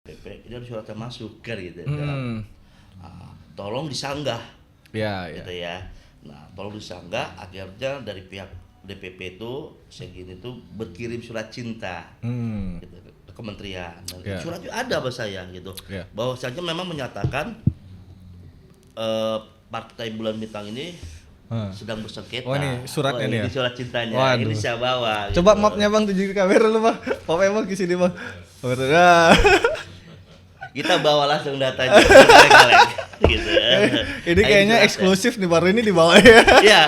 PP ini ada suratnya masuk kan gitu kan. Tolong disanggah gitu ya. Nah, tolong disanggah, akhirnya dari pihak DPP itu segini tuh berkirim surat cinta gitu, ke kementerian. Dan suratnya ada bahasa saya gitu. Bahwasanya memang menyatakan Partai Bulan Bintang ini sedang bersengketa. Oh ini suratnya nih ya? Ini surat cintanya. Ini saya bawa. Coba gitu. mapnya bang, tunjukin kamera lu bang. Mapnya bang kesini bang. Kita bawa langsung datanya. Gitu. Ini kayaknya eksklusif nih, baru ini dibawa ya. Iya.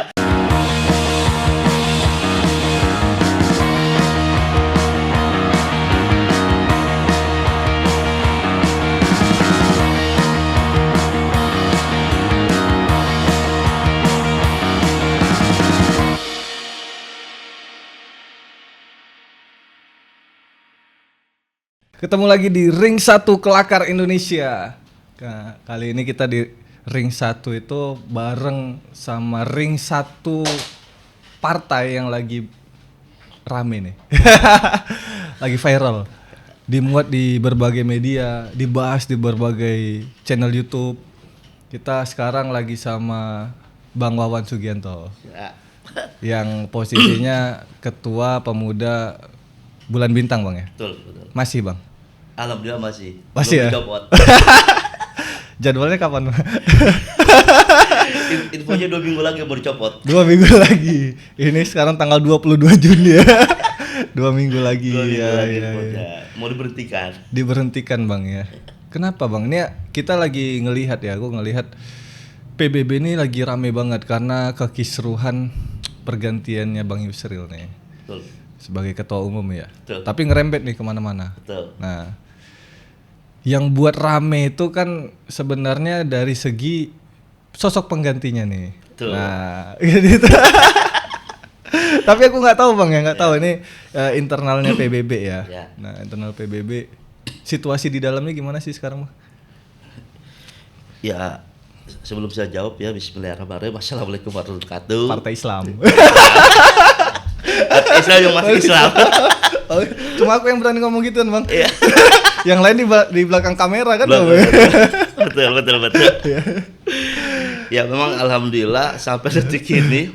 Ketemu lagi di Ring 1 Kelakar Indonesia. Nah, kali ini kita di Ring 1 itu bareng sama Ring 1 partai yang lagi rame nih. Lagi viral. Dimuat di berbagai media, dibahas di berbagai channel YouTube. Kita sekarang lagi sama Bang Wawan Sugianto. Yang posisinya Ketua Pemuda Bulan Bintang, Bang ya? Betul. Masih, Bang? Alhamdulillah masih. Masih ya? Dicopot. Jadwalnya kapan? Infonya 2 minggu lagi baru copot. 2 minggu lagi. Ini sekarang tanggal 22 Juni ya. 2 minggu lagi. 2 minggu ya, lagi ya. Mau diberhentikan. Diberhentikan Bang ya. Kenapa Bang? Ini kita lagi ngelihat ya, aku ngelihat PBB ini lagi rame banget karena kekisruhan pergantiannya Bang Yusril nih. Betul. Sebagai ketua umum ya. Betul. Tapi ngerembet nih kemana-mana. Betul. Nah, yang buat rame itu kan sebenarnya dari segi sosok penggantinya nih. Betul. Nah, gitu. Tapi aku nggak tahu Bang ya, nggak tahu ini internalnya PBB ya. Nah, internal PBB situasi di dalamnya gimana sih sekarang, Bang? Ya, sebelum saya jawab ya, bismillahirrahmanirrahim. Assalamualaikum warahmatullahi wabarakatuh. Partai Islam. Islam yang masih Islam. Oh, cuma aku yang berani ngomong gitu kan, Bang. Iya. Yang lain di belakang kamera kan, Bang. Betul. Ya, memang alhamdulillah sampai detik ini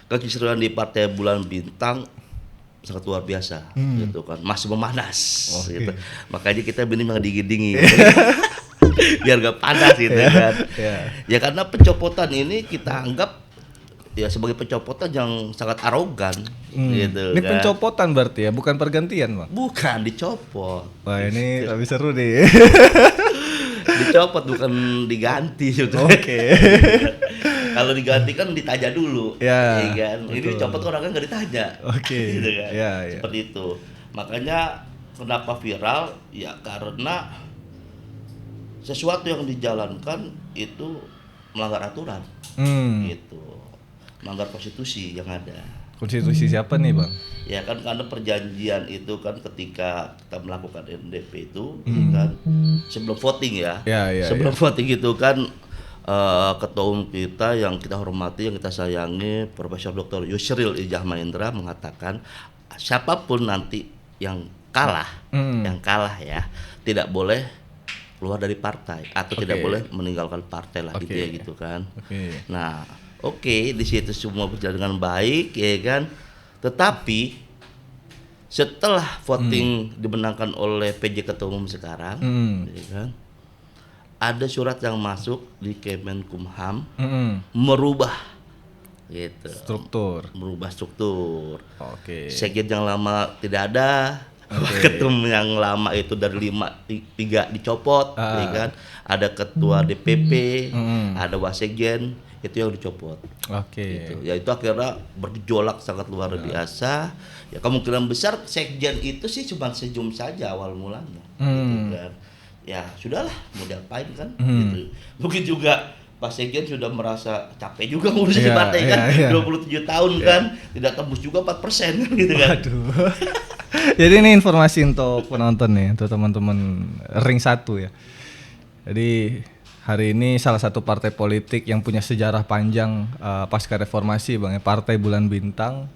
kekisruhan di Partai Bulan Bintang sangat luar biasa gitu kan. Masih memanas gitu. Makanya kita ini mengeding-edingi. Biar gak panas gitu kan. Ya karena pencopotan ini kita anggap ya sebagai pencopotan yang sangat arogan gitu. Ini kan. pencopotan berarti ya, bukan pergantian, Bang. Bukan dicopot. Wah, ini lebih seru nih. Dicopot bukan diganti gitu. Oke. Kalau diganti kan ditanya dulu. Ya, kan. Ini dicopot orangnya nggak ditanya. Oke. Gitu kan. Ya. Seperti itu. Makanya kenapa viral? Ya karena sesuatu yang dijalankan itu melanggar aturan. Gitu. Melanggar konstitusi yang ada. Konstitusi siapa nih, Bang? Ya kan karena perjanjian itu kan ketika kita melakukan NDP itu kan sebelum voting ya. Sebelum voting itu kan ketua umum kita yang kita hormati, yang kita sayangi, Profesor Dr. Yusril Izzah Mahendra mengatakan siapapun nanti yang kalah ya tidak boleh keluar dari partai atau tidak boleh meninggalkan partai lah gitu ya gitu kan. Nah, di situ semua berjalan dengan baik ya kan. Tetapi setelah voting dimenangkan oleh PJ Ketua Umum sekarang, ya kan, ada surat yang masuk di Kemenkumham merubah gitu. Merubah struktur. Sekjen yang lama tidak ada. Ketum yang lama itu dari 3 dicopot, ya kan? Ada ketua DPP, ada wasekjen, itu yang dicopot. Gitu. Ya itu akhirnya bergejolak sangat luar biasa. Ya kemungkinan besar sekjen itu sih cuma sejum saja awal mulanya. Gitu kan. Ya sudahlah, mau diapain kan? Gitu. Mungkin juga Pak Sekjen sudah merasa capek juga ngurusin partai kan. 27 tahun kan, tidak tembus juga 4% gitu kan. Waduh. Jadi ini informasi untuk penonton nih, untuk teman-teman Ring 1 ya. Jadi hari ini salah satu partai politik yang punya sejarah panjang pasca reformasi Bang ya, Partai Bulan Bintang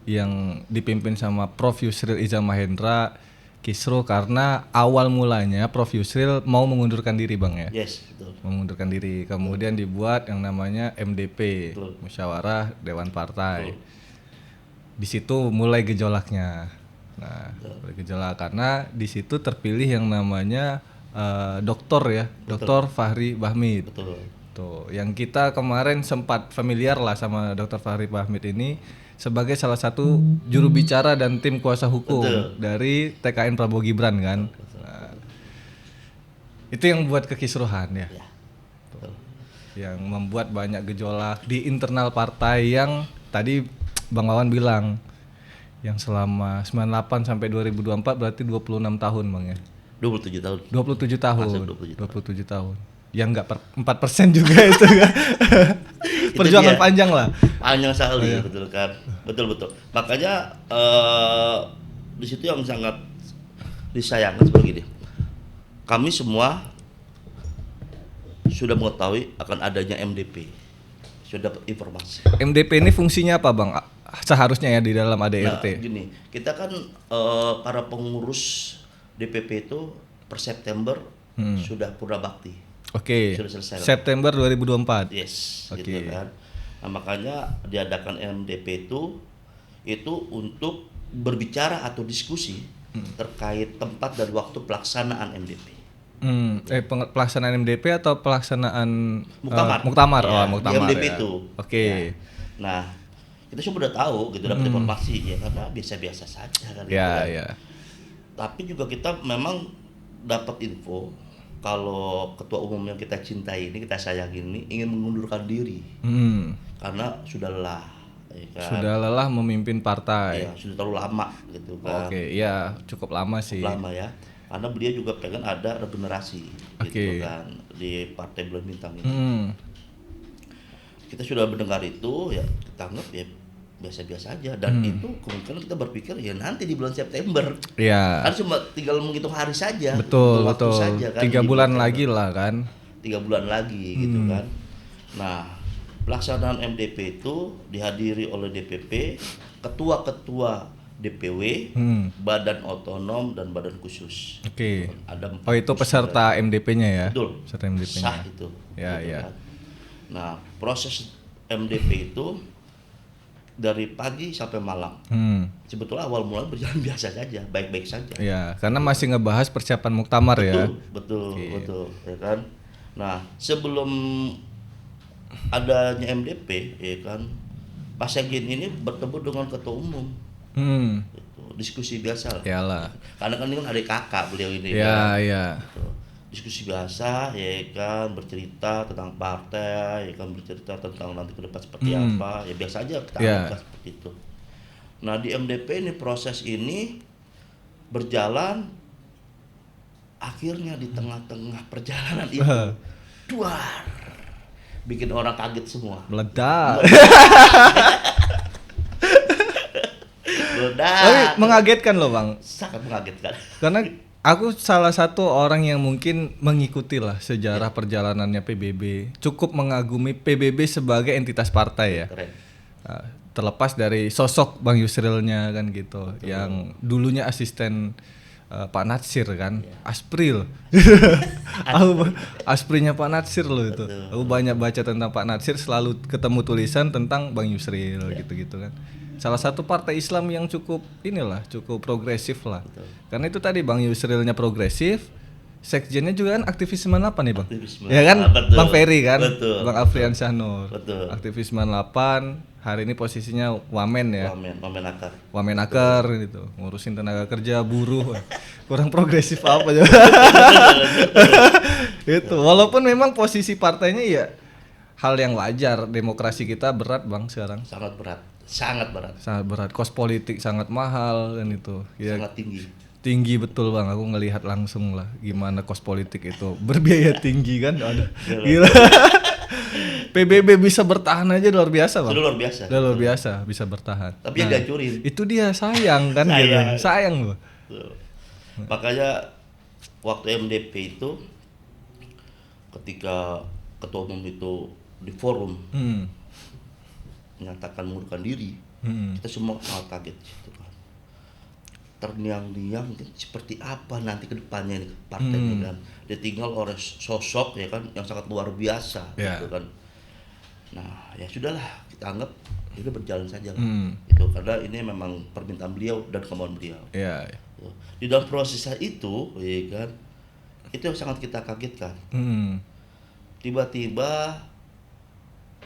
yang dipimpin sama Prof Yusril Izzah Mahendra kisruh karena awal mulanya Prof Yusril mau mengundurkan diri Bang ya. Yes, betul. Mengundurkan diri, kemudian dibuat yang namanya MDP, Betul. Musyawarah Dewan Partai. Betul. Di situ mulai gejolaknya. Nah, mulai gejolak karena di situ terpilih yang namanya doktor ya, Dr. Fahri Bahmid. Betul. Tuh, yang kita kemarin sempat familiar lah sama Dr. Fahri Bahmid ini sebagai salah satu juru bicara dan tim kuasa hukum dari TKN Prabowo Gibran kan. Nah, itu yang buat kekisruhan ya. Yang membuat banyak gejolak di internal partai yang tadi Bang Wawan bilang yang selama 98 sampai 2024 berarti 26 tahun Bang ya. 27 tahun. 27 tahun. Masuk 27 tahun. Yang enggak 4% juga itu kan. Perjuangan panjang lah. Panjang sekali, betul kan. Betul. Makanya di situ yang sangat disayangkan seperti ini. Kami semua sudah mengetahui akan adanya MDP. Sudah dapat informasi. MDP ini fungsinya apa Bang? Seharusnya ya di dalam ADRT. Nah, gini, kita kan para pengurus DPP itu per September sudah purna bakti. Oke. Sudah selesai. September 2024. Yes, Oke. gitu kan. Nah, makanya diadakan MDP itu untuk berbicara atau diskusi terkait tempat dan waktu pelaksanaan MDP. Pelaksanaan MDP atau pelaksanaan Muktamar. Muktamar. Ya, Oh, Muktamar. di MDP ya. itu. Oke. Ya. Nah, kita semua udah tahu gitu dapat informasi ya karena biasa-biasa saja kan. Ya, gitu, ya. Tapi juga kita memang dapat info kalau ketua umum yang kita cintai ini, kita sayangi ini ingin mengundurkan diri karena sudah lelah, ya kan? Sudah lelah memimpin partai. Ya, sudah terlalu lama gitu kan. Oke, iya cukup lama sih. Lama ya, karena beliau juga pengen ada regenerasi gitu kan di Partai Bulan Bintang ini. Kita sudah mendengar itu, ya kita anggap ya biasa-biasa aja dan itu kemungkinan kita berpikir ya nanti di bulan September. Iya. Kan cuma tinggal menghitung hari saja. Betul. Saja, kan, 3 bulan lagi lah kan. 3 bulan lagi gitu kan. Nah, pelaksanaan MDP itu dihadiri oleh DPP, ketua-ketua DPW, badan otonom dan badan khusus. Oke. Ada itu peserta MDP-nya ya. Betul. Peserta MDP-nya. Sah itu. Ya, gitu ya. kan. Nah, proses MDP itu dari pagi sampai malam. Sebetulnya awal mulai berjalan biasa saja, baik-baik saja. Ya, karena masih ngebahas persiapan muktamar ya. Betul, ya kan. Nah, sebelum adanya MDP, ya kan, Pak Sekjen ini bertemu dengan ketua umum. Gitu. Diskusi biasa lah. Iyalah. Karena kan ini kan adik kakak beliau ini. Ya, kan? ya. Gitu. Diskusi biasa, ya kan, bercerita tentang partai, ya kan, bercerita tentang nanti ke depan seperti apa, ya biasa aja kita anggap seperti itu. Nah di MDP ini proses ini berjalan, akhirnya di tengah-tengah perjalanan itu, duar, bikin orang kaget semua. Meledak. Meledak. Tapi mengagetkan loh Bang. Sangat mengagetkan. Karena aku salah satu orang yang mungkin mengikuti lah sejarah perjalanannya PBB. Cukup mengagumi PBB sebagai entitas partai ya. Keren. Terlepas dari sosok Bang Yusrilnya kan gitu. Betul. Yang dulunya asisten Pak Natsir kan. Aspril. Asprinya Pak Natsir loh itu. Betul. Aku banyak baca tentang Pak Natsir, selalu ketemu tulisan tentang Bang Yusril gitu-gitu kan. Salah satu partai Islam yang cukup cukup progresif lah. Betul. Karena itu tadi Bang Yusrilnya progresif, sekjennya juga kan aktivis 98 nih Bang. Ya kan, betul. Bang Ferry kan, betul. Bang Afrian Syahnur. Betul. Aktivis 98, hari ini posisinya wamen ya. Wamenaker. Wamenaker gitu, ngurusin tenaga kerja, buruh. Kurang progresif apa aja. Itu, walaupun memang posisi partainya ya hal yang wajar, demokrasi kita berat Bang sekarang. Sangat berat. Sangat berat. Kos politik sangat mahal kan itu. Ya, sangat tinggi betul Bang. Aku ngelihat langsung lah gimana kos politik itu berbiaya tinggi kan. Ada. Gila. PBB bisa bertahan aja luar biasa Bang. Luar biasa. Luar biasa bisa bertahan. Tapi yang dihancurin. Itu dia sayang kan gitu. Sayang loh. Makanya waktu MDP itu ketika ketua umum itu di forum menyatakan mengundurkan diri, kita semua sangat kaget gitu kan. terniang-niang seperti apa nanti ke depannya ini partai ini kan. Ditinggal oleh sosok ya kan yang sangat luar biasa gitu kan. Nah, ya sudahlah, kita anggap itu berjalan saja lah. Itu karena ini memang permintaan beliau dan kemauan beliau. Di dalam proses itu ya kan, itu yang sangat kita kagetkan. Tiba-tiba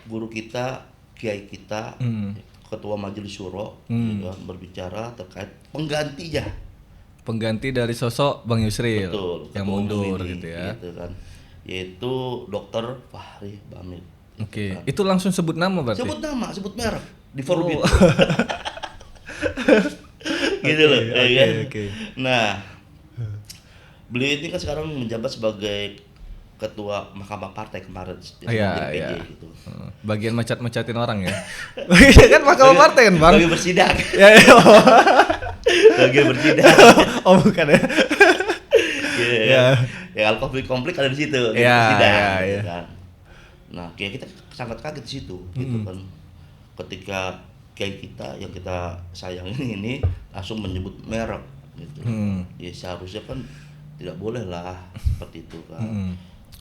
guru kita, kiai kita, ketua majelis syuro berbicara terkait pengganti dari sosok Bang Yusril. Betul, yang mundur ini, gitu ya. Gitu kan. Yaitu Dr. Fahri Bamil. Oke, kan. Itu langsung sebut nama berarti? Sebut nama, sebut merek di forum itu. Gitu loh. Okay. Nah, beliau ini kan sekarang menjabat sebagai ketua Mahkamah Partai kemarin PJ gitu. Bagian mecat-mecatin orang ya. Kan Mahkamah Partai kan, Bang. Bagian bersidang. Bagian bersidang. Oh, bukan ya. Ya konflik ada di situ. Kan. Nah, kayak kita sangat kaget di situ gitu kan. Ketika kayak kita yang kita sayang ini langsung menyebut merek gitu. Ya seharusnya kan tidak boleh lah seperti itu kan.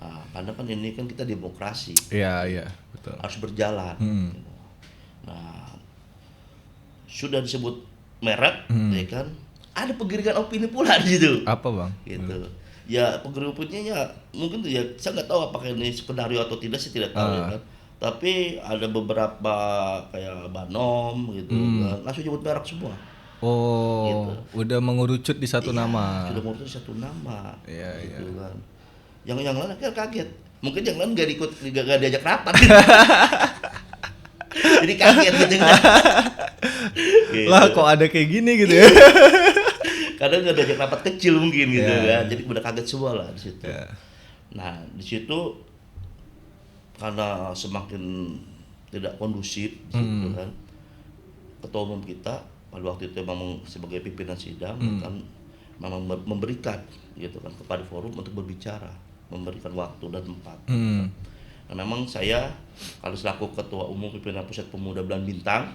Nah, karena kan ini kan kita demokrasi. Iya, betul. Harus berjalan. Nah, sudah disebut merek, ya kan? Ada penggiringan opini pula di situ. Apa, Bang? Gitu. Ya, penggiringan opininya ya mungkin ya saya nggak tahu apakah ini skenario atau tidak, saya tidak tahu ya kan. Tapi ada beberapa kayak Banom gitu kan, langsung nyebut merek semua. Oh, gitu. Udah mengerucut di satu nama. Sudah mengerucut di satu nama. Iya. Kan. Yang lain akhirnya kaget. Mungkin yang lain gak diajak rapat gitu. Jadi kaget gitu kan. Gitu. Lah kok ada kayak gini gitu ya. Kadang gak diajak rapat kecil mungkin gitu kan. Jadi udah kaget semua lah di situ. Nah, di situ karena semakin tidak kondusif gitu kan. Ketua umum kita pada waktu itu memang sebagai pimpinan sidang kan memang memberikan gitu kan kepada forum untuk berbicara, memberikan waktu dan tempat. Nah, memang saya kalau selaku ketua umum pimpinan Pusat Pemuda Bulan Bintang,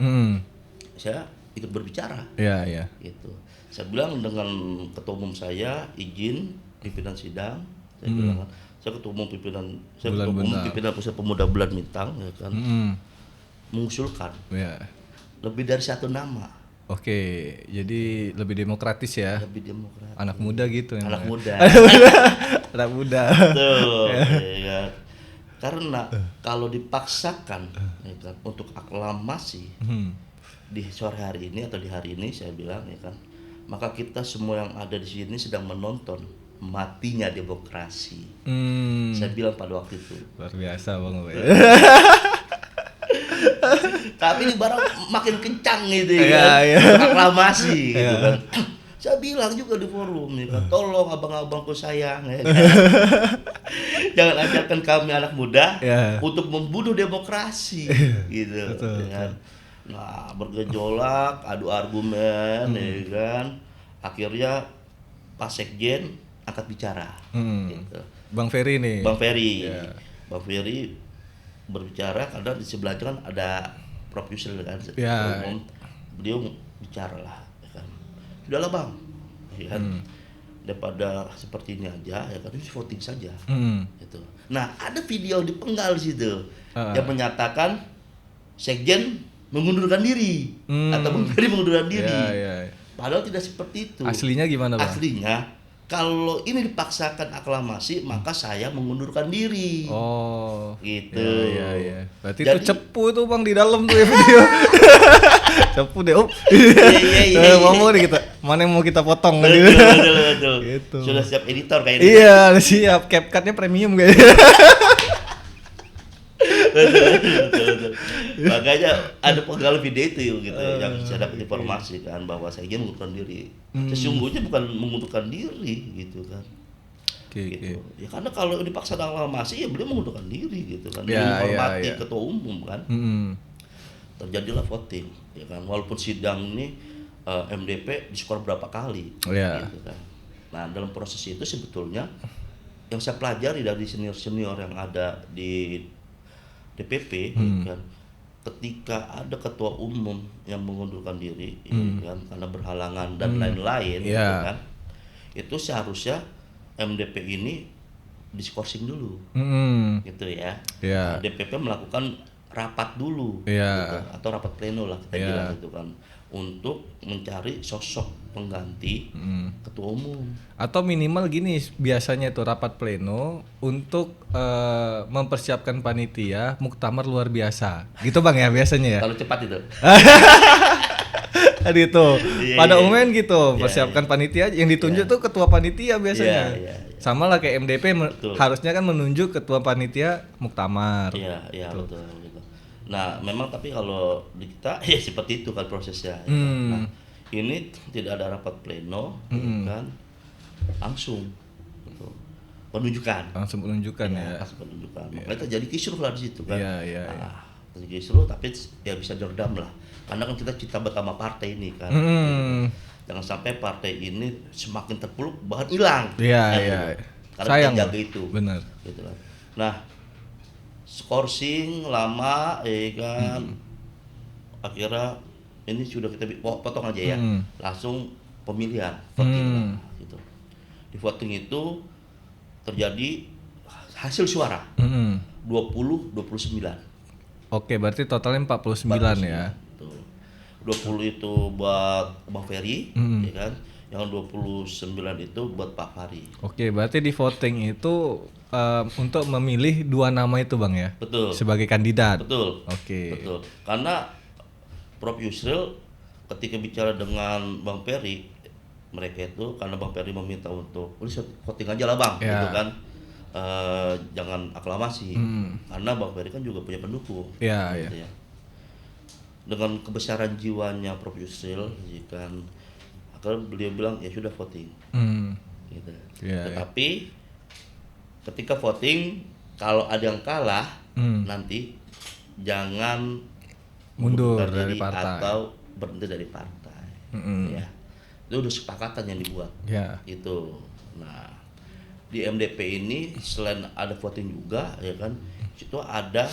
saya ikut berbicara. Iya. Gitu. Saya bilang dengan ketua umum saya izin pimpinan sidang, saya bilang saya ketua umum pimpinan Pusat Pemuda Bulan Bintang ya kan. Mengusulkan lebih dari satu nama. Oke, jadi lebih demokratis ya. Lebih demokratis. Anak muda gitu ya. Anak muda. Anak muda. Betul. Ya. Karena kalau dipaksakan ya kan, untuk aklamasi di sore hari ini atau di hari ini saya bilang ya kan, maka kita semua yang ada di sini sedang menonton matinya demokrasi. Saya bilang pada waktu itu. Luar biasa, Bang. Tapi ini barang makin kencang gitu ya kan, aklamasi gitu kan. Saya bilang juga di forum ya kan, tolong abang-abangku sayang ya kan. Jangan ajarkan kami anak muda untuk membunuh demokrasi gitu ya kan. Nah, bergejolak, adu argumen ya kan. Akhirnya Pak Sekjen angkat bicara gitu. Bang Ferry nih. Bang Ferry berbicara karena di sebelahnya kan ada Prof Yusril kan, beliau bicara lah, ya kan. Sudahlah Bang, ya kan. Daripada seperti ini aja, ya kan, ini voting saja, gitu. Nah, ada video dipenggal di situ yang menyatakan Sekjen mengundurkan diri atau Bang Ferry mengundurkan diri. Padahal tidak seperti itu. Aslinya gimana Bang? Aslinya kalau ini dipaksakan aklamasi, maka saya mengundurkan diri. Oh, gitu. Iya. Berarti jadi, itu cepu tuh Bang di dalam tuh ya video. Cepu deh, Iya. Ngomong nih kita, mana yang mau kita potong betul. Gitu. Sudah siap editor kayaknya. Iya, siap. CapCut-nya premium kayaknya. betul. Makanya ada penggal video itu gitu yang saya dapat informasi kan bahwa saya ingin mengundurkan diri. Sesungguhnya bukan mengundurkan diri gitu kan. Gitu. Ya karena kalau dipaksa aklamasi ya beliau mengundurkan diri gitu kan. Menghormati ketua umum kan. Terjadilah voting ya kan. Walaupun sidang ini MDP diskor berapa kali gitu kan. Nah, dalam proses itu sebetulnya yang saya pelajari dari senior-senior yang ada di DPP kan, ketika ada ketua umum yang mengundurkan diri, ya kan, karena berhalangan dan lain-lain, gitu kan, itu seharusnya MDP ini diskorsing dulu, gitu ya. Nah, DPP melakukan rapat dulu, gitu, atau rapat pleno lah kita bilang gitu kan, untuk mencari sosok pengganti ketua umum. Atau minimal gini, biasanya itu rapat pleno untuk mempersiapkan panitia muktamar luar biasa. Gitu Bang ya biasanya ya. Kalau cepat itu. Gitu. Pada umumnya gitu, persiapkan panitia yang ditunjuk tuh ketua panitia biasanya. Sama lah kayak MDP harusnya kan menunjuk ketua panitia muktamar. Iya, betul gitu. Nah, memang tapi kalau di kita ya seperti itu kan prosesnya. Gitu. Nah, ini tidak ada rapat pleno, kan langsung gitu. Penunjukan. Langsung penunjukan ya. Langsung penunjukan. Makanya terjadi kisruh lah di situ kan. Iya. Terjadi kisruh tapi ya bisa diredam lah. Karena kan kita cinta bersama partai ini kan. Jangan sampai partai ini semakin terpuruk bahkan hilang. Iya. Karena Sayang kita jaga itu. Benar. Gitu kan. Nah, skorsing lama kan. Akhirnya ini sudah kita potong aja ya. Langsung pemilihan voting lah, gitu. Di voting itu terjadi hasil suara 20-29. Oke, berarti totalnya 49 ya. Tuh. 20 itu buat Bang Ferry, ya kan? Yang 29 itu buat Pak Fahri. Oke, berarti di voting itu untuk memilih 2 nama itu Bang ya? Betul. Sebagai kandidat? Betul. Oke. Betul. Karena Prof Yusril ketika bicara dengan Bang Ferry, mereka itu karena Bang Ferry meminta untuk voting aja lah Bang, gitu kan. Jangan aklamasi. Karena Bang Ferry kan juga punya pendukung. Gitu ya. Dengan kebesaran jiwanya Prof Yusril, kan akhirnya beliau bilang ya sudah voting, gitu. Tetapi ketika voting kalau ada yang kalah nanti jangan mundur dari partai atau berhenti dari partai, ya itu udah kesepakatan yang dibuat, itu. Nah di MDP ini selain ada voting juga, ya kan, itu ada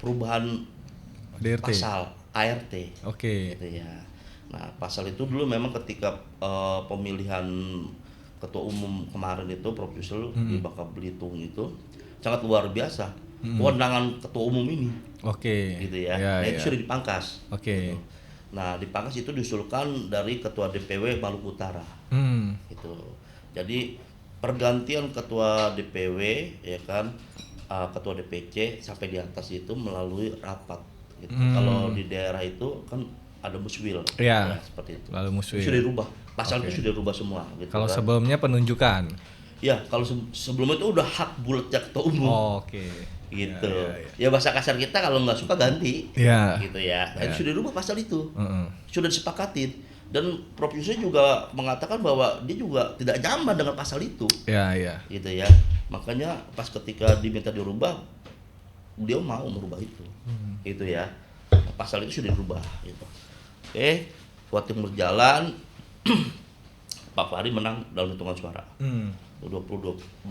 perubahan DRT. Pasal ART, gitu ya. Nah, pasal itu dulu memang ketika pemilihan ketua umum kemarin itu Prof Yusril di Bangka Belitung itu sangat luar biasa kewenangan ketua umum ini. Gitu ya. Nah, itu sudah dipangkas. Gitu. Nah, dipangkas itu diusulkan dari ketua DPW Maluku Utara. Gitu. Jadi pergantian ketua DPW, ya kan, ketua DPC sampai di atas itu melalui rapat. Gitu. Kalau di daerah itu kan ada muswil, ya, seperti itu. Lalu muswil. Sudah dirubah, pasal itu sudah dirubah semua. Gitu, kalau kan. Sebelumnya penunjukan. Ya, kalau sebelumnya itu udah hak bulatnya ketua umum. Gitu. Ya bahasa kasar kita kalau nggak suka ganti. Gitu ya. Nah, itu sudah dirubah pasal itu. Sudah disepakatin. Dan Prof Yusril juga mengatakan bahwa dia juga tidak nyaman dengan pasal itu. Gitu ya. Makanya pas ketika diminta dirubah, beliau mau merubah itu. Gitu ya. Pasal itu sudah dirubah gitu. Oke, voting berjalan. Pak Fahri menang dalam hitungan suara. 20-29.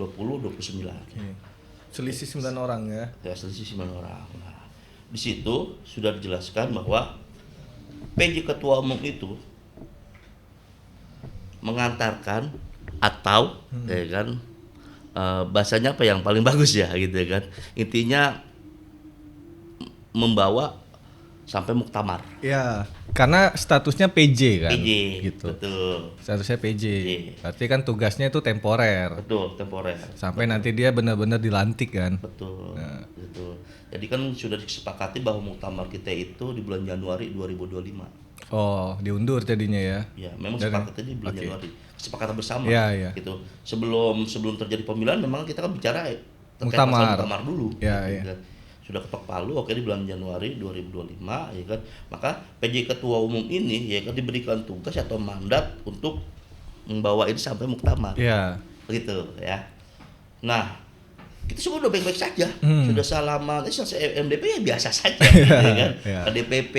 Selisih 9 orang ya. Ya, selisih 9 orang. Nah, di situ sudah dijelaskan bahwa PJ ketua umum itu mengantarkan atau ya kan, bahasanya apa yang paling bagus ya gitu kan. Intinya membawa sampai muktamar. Ya, karena statusnya PJ kan. PJ, gitu. Betul. Statusnya PJ. Berarti kan tugasnya itu temporer. Betul, temporer. Sampai nanti dia benar-benar dilantik kan. Betul. Betul. Jadi kan sudah disepakati bahwa muktamar kita itu di bulan Januari 2025. Oh, diundur jadinya ya. Ya, memang sepakatnya di bulan Januari. Kesepakatan bersama. Iya. Gitu. Sebelum terjadi pemilihan memang kita kan bicara muktamar dulu. Iya. Sudah ketok palu, oke, di bulan Januari 2025, ya kan. Maka PJ ketua umum ini ya kan diberikan tugas atau mandat untuk membawa ini sampai muktamar. Begitu ya. Nah, kita semua udah baik-baik saja. Sudah salaman, selesai MDP ya biasa saja gitu, ya kan. Ke DPP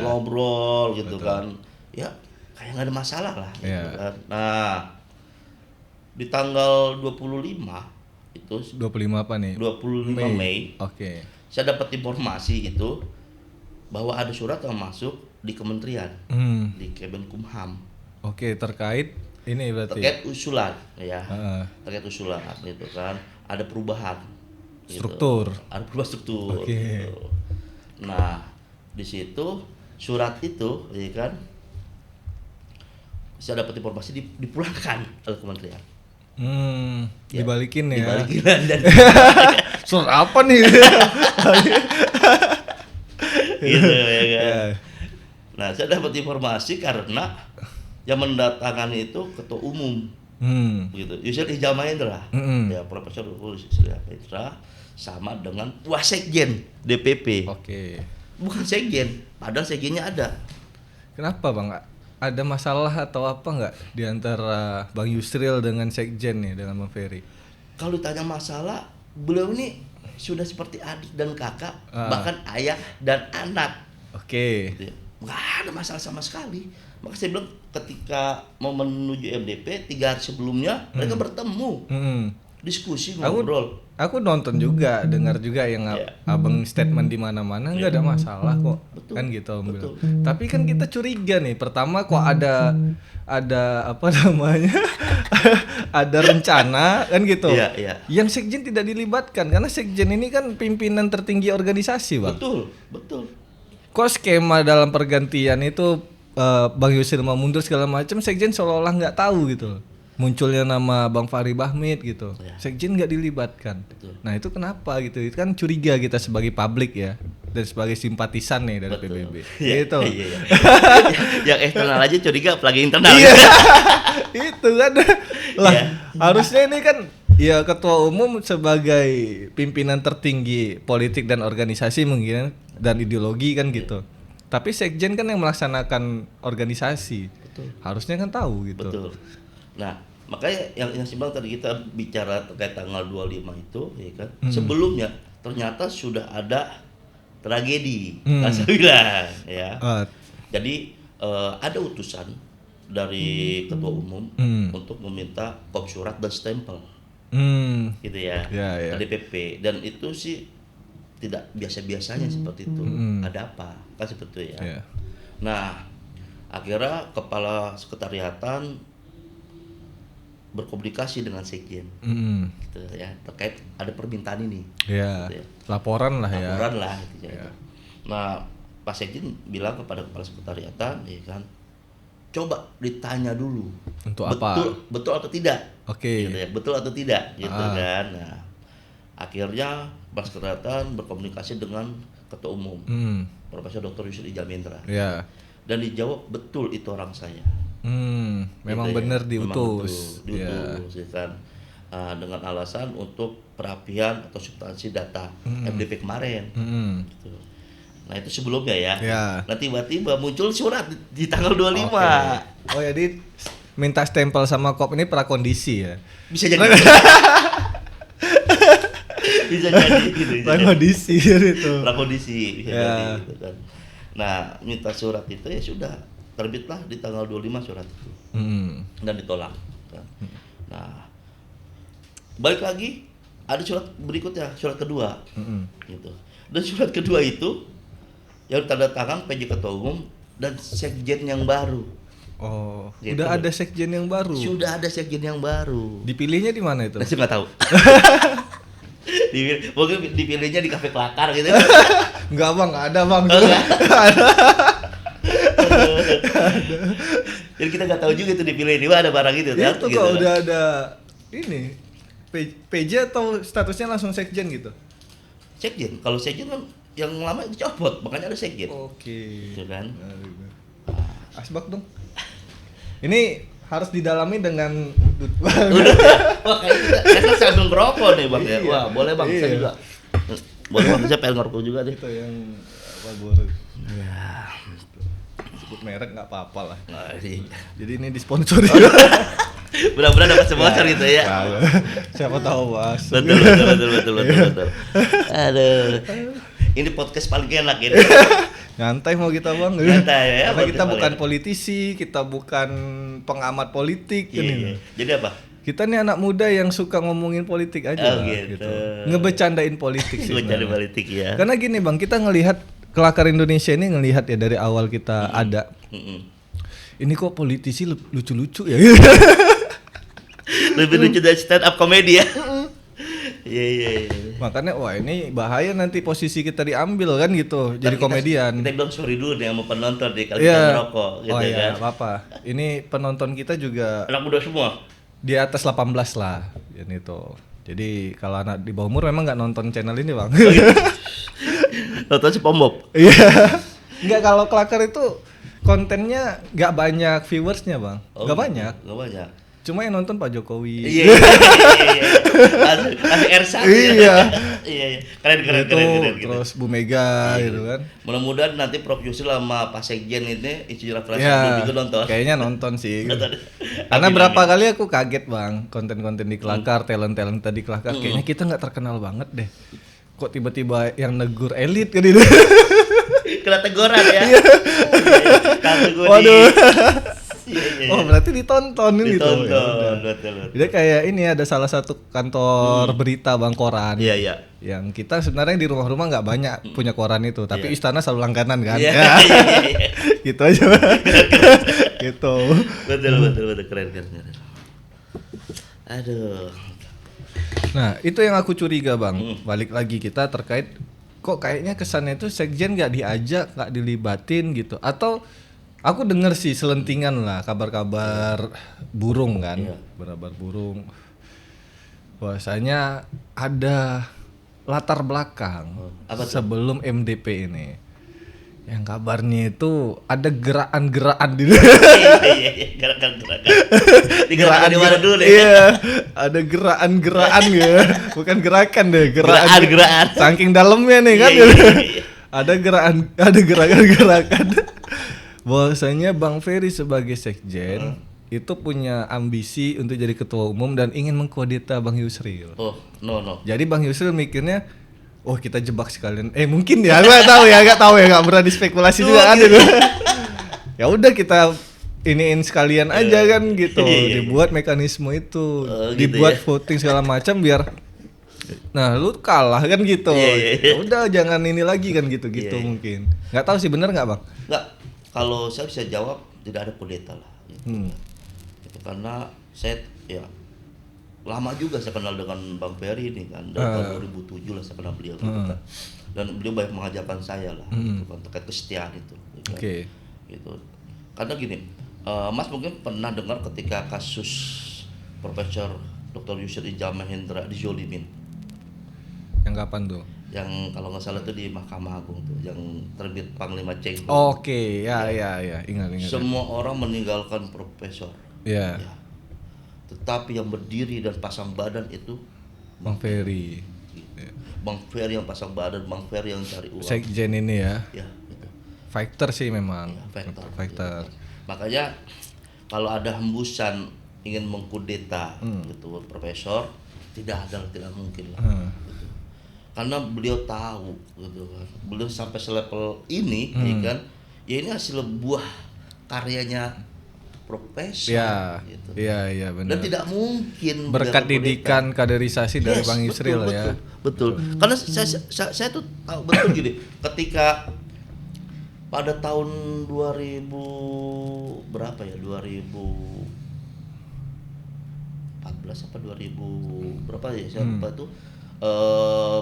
ngobrol gitu. Betul. Kan. Ya, kayak nggak ada masalah lah gitu kan. Nah, di tanggal 25 itu 25 apa nih? 25 Mei. Oke. Saya dapat informasi itu bahwa ada surat yang masuk di kementerian, di Kemenkumham. Oke, terkait ini berarti. Terkait usulan ya. Terkait usulan gitu kan. Ada perubahan struktur. Gitu. Ada perubahan struktur. Oke. Gitu. Nah, di situ surat itu ya kan saya dapat informasi dipulangkan oleh kementerian. Ya, dibalikin ya. Dibalikin dan surat apa nih? gitu ya kan. Nah, saya dapat informasi karena yang mendatangani itu ketua umum. Gitu. Yusril Iza Mahendra. Ya, Profesor Yusril Iza Mahendra sama dengan Wasekjen DPP. Oke. Bukan sekjen, padahal sekjennya ada. Kenapa Bang? Ada masalah atau apa nggak di antara Bang Yusril dengan sekjen nih, dengan Bang Ferry? Kalau ditanya masalah, beliau ini sudah seperti adik dan kakak, bahkan ayah dan anak. Oke. Nggak ada masalah sama sekali. Maka saya bilang ketika mau menuju MDP 3 hari sebelumnya mereka bertemu, diskusi, ngobrol. Aku nonton juga, dengar juga yang abang statement di mana-mana, nggak ada masalah kok. Betul, kan gitu Om bilang. Tapi kan kita curiga nih, pertama kok ada apa namanya? ada rencana kan gitu. Yang sekjen tidak dilibatkan karena sekjen ini kan pimpinan tertinggi organisasi, Bang. Betul. Kok skema dalam pergantian itu Bang Yusril mau mundur segala macam, sekjen seolah-olah nggak tahu gitu. Munculnya nama Bang Fahri Bahmid gitu, sekjen nggak dilibatkan. Nah itu kenapa gitu? Itu kan curiga kita sebagai publik ya, dan sebagai simpatisan nih dari PBB. Gitu. Iya. Yang eksternal aja curiga, apalagi internal. Itu kan lah. Harusnya ini kan ya ketua umum sebagai pimpinan tertinggi politik dan organisasi mungkin dan ideologi kan gitu. Tapi sekjen kan yang melaksanakan organisasi. Harusnya kan tahu gitu. Betul. Nah, makanya yang simpel tadi kita bicara terkait tanggal 25 itu ya kan. Sebelumnya ternyata sudah ada tragedi, saya bilang ya. Jadi ada utusan dari ketua umum untuk meminta kop surat dan stempel. Gitu ya. Dari DPP, dan itu sih tidak biasa-biasanya seperti itu. Ada apa? Kan seperti itu ya. Nah, akhirnya kepala sekretariatan berkomunikasi dengan sekjen, gitu ya, terkait ada permintaan ini. Gitu ya. Laporan lah. Gitu ya. Nah, Pak Sekjen bilang kepada kepala sekretariatan, ya kan, coba ditanya dulu. Untuk apa? Betul atau tidak? Oke. Gitu ya, betul atau tidak, gitu kan. Nah, akhirnya kepala sekretariatan berkomunikasi dengan ketua umum, Profesor Dr. Yusril Iza Mahendra. Dan dijawab betul itu orang saya. Memang gitu benar ya. diutus. Diutus ya kan. Dengan alasan untuk perapian atau substansi data MDP kemarin. Gitu. Nah itu sebelumnya ya. Nah tiba-tiba muncul surat di tanggal 25. Oh jadi minta stempel sama kop ini prakondisi ya? Bisa jadi. Bisa jadi gitu. Prakondisi itu. Prakondisi bisa jadi gitu kan. Nah minta surat itu ya sudah, terbitlah di tanggal 25 surat itu. Dan ditolak kan. Nah balik lagi ada surat berikutnya, surat kedua. Gitu. Dan surat kedua itu yang tanda tangan PJ Ketua Umum dan sekjen yang baru. Oh, gitu. Udah ada sekjen yang baru. Sudah ada sekjen yang baru. Dipilihnya di mana itu? Saya nggak tahu. Mungkin dipilihnya di kafe kelakar gitu. Enggak Bang, nggak ada Bang. Jadi kita nggak tahu juga itu dipilih di mana barang itu. Itu kok gitu, udah ada ini PJ atau statusnya langsung sekjen gitu? Sekjen. Kalau sekjen kan yang lama dicopot, makanya ada sekjen. Oke. Gitu kan. Asbak dong. Ini harus didalami dengan Wah, kayak kita sambil ngerokok nih Bang ya. Wah, boleh Bang, saya juga. Boleh Bang, saya pengen ngerokok juga deh. Itu yang apa baru. Ya. Sebut merek enggak apa-apa lah. Jadi ini disponsori. Mudah-mudahan dapat sponsor gitu ya. Siapa tahu Mas. Betul. Aduh. Ini podcast paling enak ini. Nyantai mau kita Bang. Nyantai ya. Karena kita bukan politisi, kita bukan pengamat politik ini. Jadi apa? Kita nih anak muda yang suka ngomongin politik aja. Gitu. Ngebecandain politik sih. Ngebecandain politik ya. Karena gini Bang, kita ngelihat Kelakar Indonesia ini ngelihat ya dari awal kita ada. Ini kok politisi lucu-lucu ya. Lebih lucu dari stand up comedy ya. Iya. Makanya wah ini bahaya nanti posisi kita diambil kan gitu. Jadi komedian. Kita bilang sorry dulu nih sama penonton deh kalau kita merokok gitu oh, iya, kan. apa-apa. Ini penonton kita juga anak muda semua. Di atas 18 lah itu. Jadi kalau anak di bawah umur memang nggak nonton channel ini, Bang. Nonton si Pombob. Iya. Enggak, kalau Kelakar itu kontennya nggak banyak viewersnya, Bang. Nggak banyak. Nggak banyak. Cuma yang nonton Pak Jokowi. Iya. Asik Ersan. Iya. Iya. Keren. Terus Bu Mega gitu kan. Mudah-mudahan nanti Prof Yusril sama Pak Sekjen ini istilah referensi juga nonton. Kayaknya nonton sih. Karena berapa kali aku kaget, Bang, konten-konten di Kelakar, talent-talent tadi Kelakar, kayaknya kita nggak terkenal banget deh. Kok tiba-tiba yang negur elit kan itu. Kena teguran ya. Waduh. Oh berarti ditontonin gitu. Betul. Jadi kayak ini ada salah satu kantor berita, Bang, koran. Iya. Yang kita sebenarnya di rumah-rumah nggak banyak punya koran itu, tapi istana selalu langganan kan. Iya. Gitu aja. Gitu. Betul keren. Aduh. Nah itu yang aku curiga, Bang. Balik lagi kita terkait kok kayaknya kesannya itu Sekjen nggak diajak, nggak dilibatin gitu, atau aku dengar sih selentingan lah kabar-kabar burung kan, kabar burung. Bahwasanya ada latar belakang sebelum MDP ini. Yang kabarnya itu ada gerakan-gerakan di gerakan. Gerakan di mana dulu deh? Iya, ada gerakan-gerakan ya. Bukan gerakan deh, gerakan. Saking dalamnya nih kan. Ada gerakan-gerakan. Bahwasanya Bang Ferry sebagai Sekjen itu punya ambisi untuk jadi ketua umum dan ingin mengkudeta Bang Yusril. Oh, no. Jadi Bang Yusril mikirnya, oh kita jebak sekalian. Mungkin ya, nggak tahu ya, nggak berani spekulasi juga kan itu. Ya udah kita iniin sekalian aja kan gitu. Dibuat mekanisme itu, dibuat voting segala macam biar. Nah, lu kalah kan gitu. Ya udah jangan ini lagi kan gitu mungkin. Nggak tahu sih benar nggak, Bang? Nggak. Kalau saya bisa jawab tidak ada kudeta lah. Gitu. Itu karena saya lama juga saya kenal dengan Bang Ferry ini kan, dari tahun 2007 lah saya kenal beliau gitu kan. Dan beliau banyak mengajarkan saya lah gitu kan, terkait kesetiaan itu. Gitu. Gitu. Karena gini, Mas mungkin pernah dengar ketika kasus Profesor Dr. Yusril Ijal Mahendra dizolimin. Yang kapan tuh? Yang kalau nggak salah itu di Mahkamah Agung tuh, yang terbit Panglima Ceng. Oke, ya, ingat. Semua orang meninggalkan Profesor. Ya. Tetapi yang berdiri dan pasang badan itu Bang Ferry. Bang Ferry yang pasang badan, Bang Ferry yang cari uang. Sekjen ini ya. Ya, gitu. Fighter sih memang. Fighter. Makanya kalau ada hembusan ingin mengkudeta gitu Profesor, tidak mungkin lah. Gitu. Karena beliau tahu gitu kan. Beliau sampai selevel ini kan. Ya ini hasil buah karyanya Profesor gitu. Iya benar. Dan tidak mungkin berkat didikan kaderisasi dari Bang Yusril ya. Betul. Karena saya tuh tahu betul gini, ketika pada tahun 2000 berapa ya? 2014 apa 2000 berapa ya? Saya lupa tuh.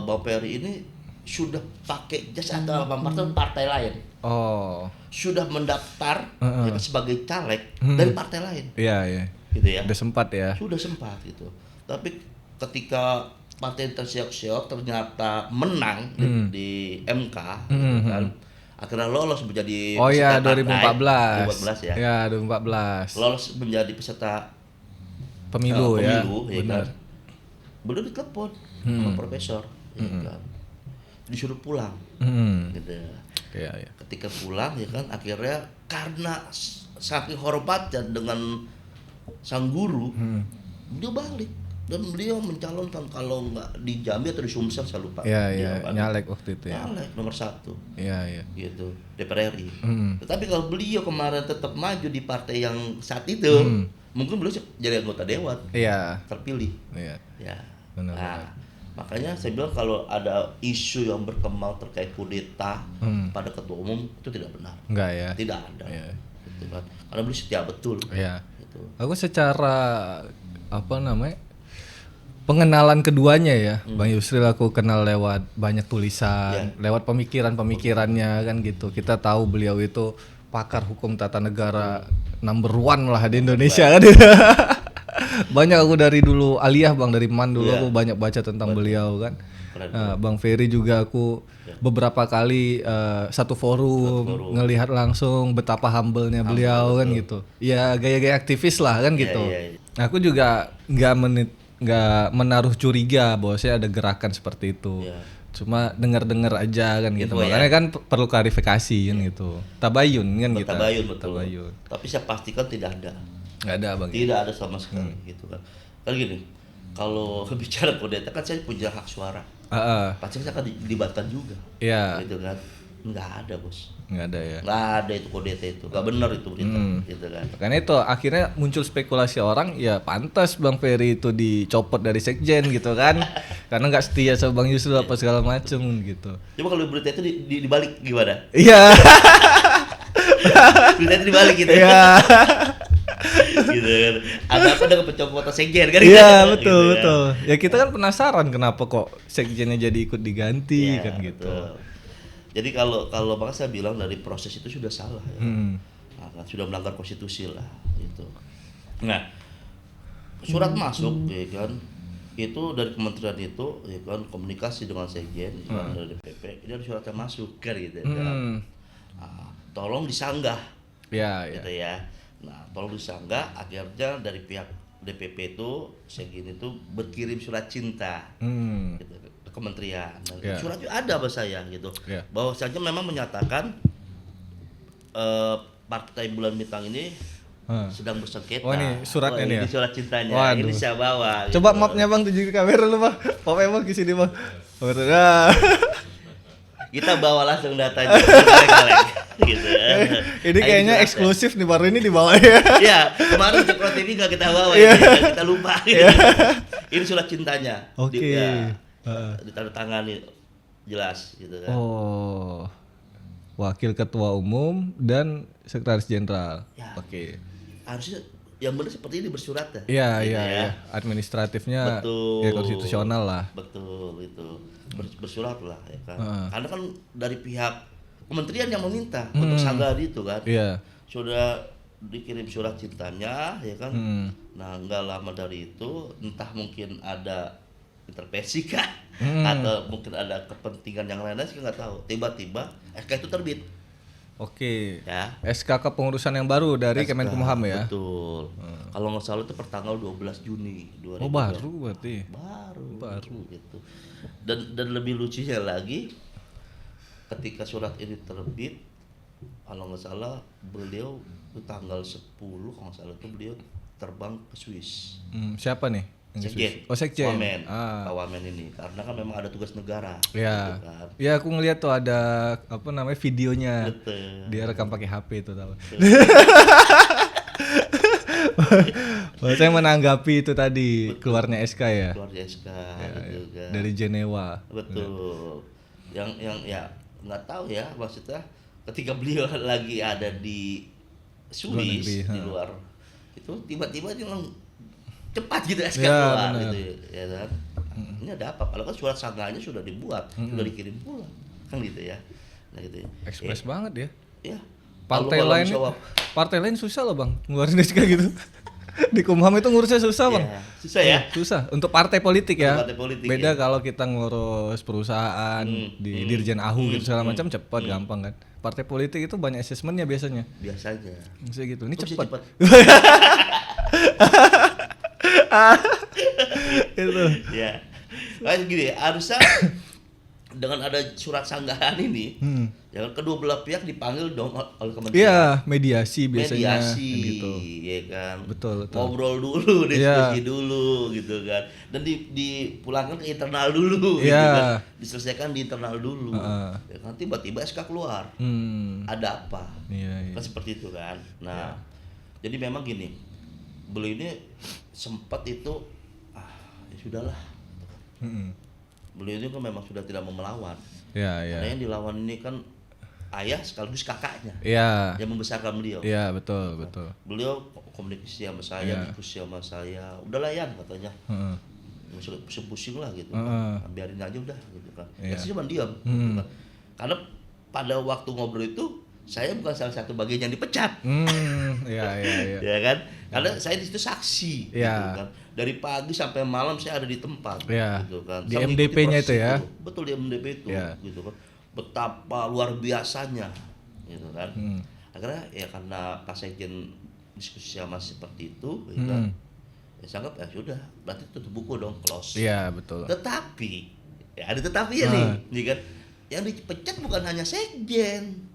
Bang Ferry ini sudah pakai jas atau partai lain. Oh. Sudah mendaftar sebagai caleg dari partai lain. Iya. Gitu ya. Sudah sempat ya. Sudah sempat gitu. Tapi ketika partai tersiok-siok ternyata menang di MK kan. Akhirnya lolos menjadi peserta 2014. 2014 ya. Ya, 2014. Lolos menjadi peserta pemilu ya. Benar. Kan? Belum ditelepon sama Profesor ya kan. Disuruh pulang. Gitu. Iya. Ketika pulang ya kan akhirnya karena saking hormatnya dengan sang guru, beliau balik dan beliau mencalonkan kalau nggak di Jambi atau di Sumsel saya lupa. Iya, nyalek waktu itu ya. Nyalek nomor 1. Iya. Gitu, DPR RI. Tetapi kalau beliau kemarin tetap maju di partai yang saat itu, mungkin beliau jadi anggota dewan. Iya. Terpilih. Iya. Ya. Benar. Makanya saya bilang kalau ada isu yang berkembang terkait kudeta pada ketua umum itu tidak benar. Enggak ya? Tidak ada. Gitu kan. Karena beliau setia betul. Iya. Gitu. Aku secara pengenalan keduanya ya, Bang Yusril aku kenal lewat banyak tulisan, lewat pemikirannya kan gitu. Kita tahu beliau itu pakar hukum tata negara number one lah di Indonesia kan. Banyak aku dari dulu aliyah Bang, dari MAN dulu aku banyak baca tentang beliau kan. Bang Ferry juga aku beberapa kali satu forum ngelihat langsung betapa humble-nya beliau kan gitu. Ya gaya-gaya aktivis lah kan gitu. Aku juga nggak menaruh curiga bahwa saya ada gerakan seperti itu. Cuma dengar-dengar aja kan gitu. Makanya kan perlu klarifikasi kan gitu. Tabayun kan gitu. Tabayun. Tapi saya pastikan tidak ada. Nggak ada Bang. Tidak ada sama sekali gitu kan. Kan gini, kalau bicara kudeta kan saya punya hak suara. Pasti saya akan dilibatkan juga. Iya. Gitu kan. Nggak ada bos. Nggak ada ya. Nggak ada itu kudeta itu. Nggak benar itu berita. Gitu kan. Karena itu akhirnya muncul spekulasi orang, ya pantas Bang Ferry itu dicopot dari sekjen gitu kan. Karena nggak setia sama Bang Yusril apa segala macem gitu. Coba kalau berita itu dibalik gimana? Iya. Berita itu dibalik gitu. Iya. Gitu kan. Ada apa dengan pencopotan sekjen kan? Iya betul betul. Ya kita kan penasaran kenapa kok sekjennya jadi ikut diganti kan gitu. Betul. Jadi kalau makanya saya bilang dari proses itu sudah salah ya. Nah, sudah melanggar konstitusi lah gitu. Nah, surat masuk ya kan. Itu dari kementerian itu ya kan, komunikasi dengan sekjen dari DPP, ini ada surat yang masuk kan gitu kan. Nah, tolong disanggah. Gitu ya. Nah, tolong disanggah, akhirnya dari pihak DPP itu sekjen itu berkirim surat cinta gitu, ke kementerian. Nah, surat itu ada bahasa saya gitu. Bahwasanya memang menyatakan Partai Bulan Bintang ini sedang bersengketa. Oh ini suratnya nih ya? Ini surat cintanya. Waduh. Ini saya bawa. Coba gitu. mapnya Bang, tunjukin kamera lu Bang. Mapnya Bang ke sini Bang. Kita bawa langsung datanya. Gitu. Ini kayaknya eksklusif nih, baru ini dibawa ya. Iya, kemarin Cekro TV nggak kita bawa, ya, kita lupa. Gitu. Ini surat cintanya. Oke. Ditandatangani jelas gitu kan. Oh. Wakil Ketua Umum dan Sekretaris Jenderal. Oke. Harusnya yang benar seperti ini bersurat ya. Iya, gitu iya. Administratifnya ya konstitusional lah. Betul itu. Bersurat lah ya kan. Karena kan dari pihak kementerian yang meminta untuk sanggah itu kan. Sudah dikirim surat cintanya ya kan. Nah, enggak lama dari itu entah mungkin ada intervensi kan atau mungkin ada kepentingan yang lain, saya nggak tahu. Tiba-tiba SK itu terbit. Oke. Ya. SK kepengurusan yang baru dari Kemenkumham ya. Betul. Kalau nggak salah itu pertanggal 12 Juni 2020. Oh, baru berarti. Baru gitu. Dan lebih lucunya lagi, ketika surat ini terbit, kalau nggak salah beliau itu tanggal 10 kalau nggak salah itu beliau terbang ke Swiss. Siapa nih? Sekjen. Oh, Sekjen. Pak Wamen ini karena kan memang ada tugas negara. Ya. Gitu kan. Ya aku ngeliat tuh ada videonya. Betul. Dia rekam pakai HP itu tahu. Saya menanggapi itu tadi keluarnya SK ya. Keluarnya SK gitu kan. Dari Jenewa. Betul. Yang ya nggak tahu ya maksudnya ketika beliau lagi ada di Swiss di luar itu tiba-tiba dia cepat gitu SK keluar gitu ya kan. Ini ada apa? Kalau kan surat sanggahnya sudah dibuat, sudah dikirim pulang kan gitu ya. Nah gitu. Ekspres banget ya. Iya. Partai lain susah loh Bang ngeluarin SK gitu. Di Kumham itu ngurusnya susah Bang. Susah ya? Susah untuk partai politik ya. Partai politik, beda kalau kita ngurus perusahaan di Dirjen AHU gitu segala macam cepat gampang kan. Partai politik itu banyak asesmennya biasanya. Biasanya. Bisa gitu. Ini cepat. Itu. Ya. Kayak gini, harusnya dengan ada surat sanggahan ini, ya kedua belah pihak dipanggil dong oleh kementerian. Iya, mediasi biasanya. Gitu, ya kan. Betul. Ngobrol dulu, diskusi dulu, gitu kan. Dan dipulangkan ke internal dulu, gitu kan. Diselesaikan di internal dulu. Ya kan, tiba-tiba SK keluar. Ada apa? Kan seperti itu kan. Nah, jadi memang gini, beliau ini sempat itu, ya sudahlah. beliau itu kan memang sudah tidak mau melawan. Iya, iya. Karena yang dilawan ini kan ayah sekaligus kakaknya. Iya. Yang membesarkan beliau. Iya, betul, betul. Beliau komunikasi sama saya, diskusi sama saya. Udahlah Yan katanya. Pusing-pusing lah gitu kan. Biarin aja udah gitu kan. Ya saya cuma diam gitu kan. Karena pada waktu ngobrol itu saya bukan salah satu bagian yang dipecat. Iya. Ya kan? Karena saya di situ saksi gitu kan. Dari pagi sampai malam saya ada di tempat gitu kan. Di MDP-nya itu ya. Betul, di MDP itu gitu kan. Betapa luar biasanya gitu kan. Akhirnya ya karena Pak Sekjen diskusi sama seperti itu gitu kan. Ya saya anggap ya sudah, berarti tutup buku dong, close. Iya, betul. Tetapi ya ada tetapi ya nih kan. Yang dipecat bukan hanya sekjen.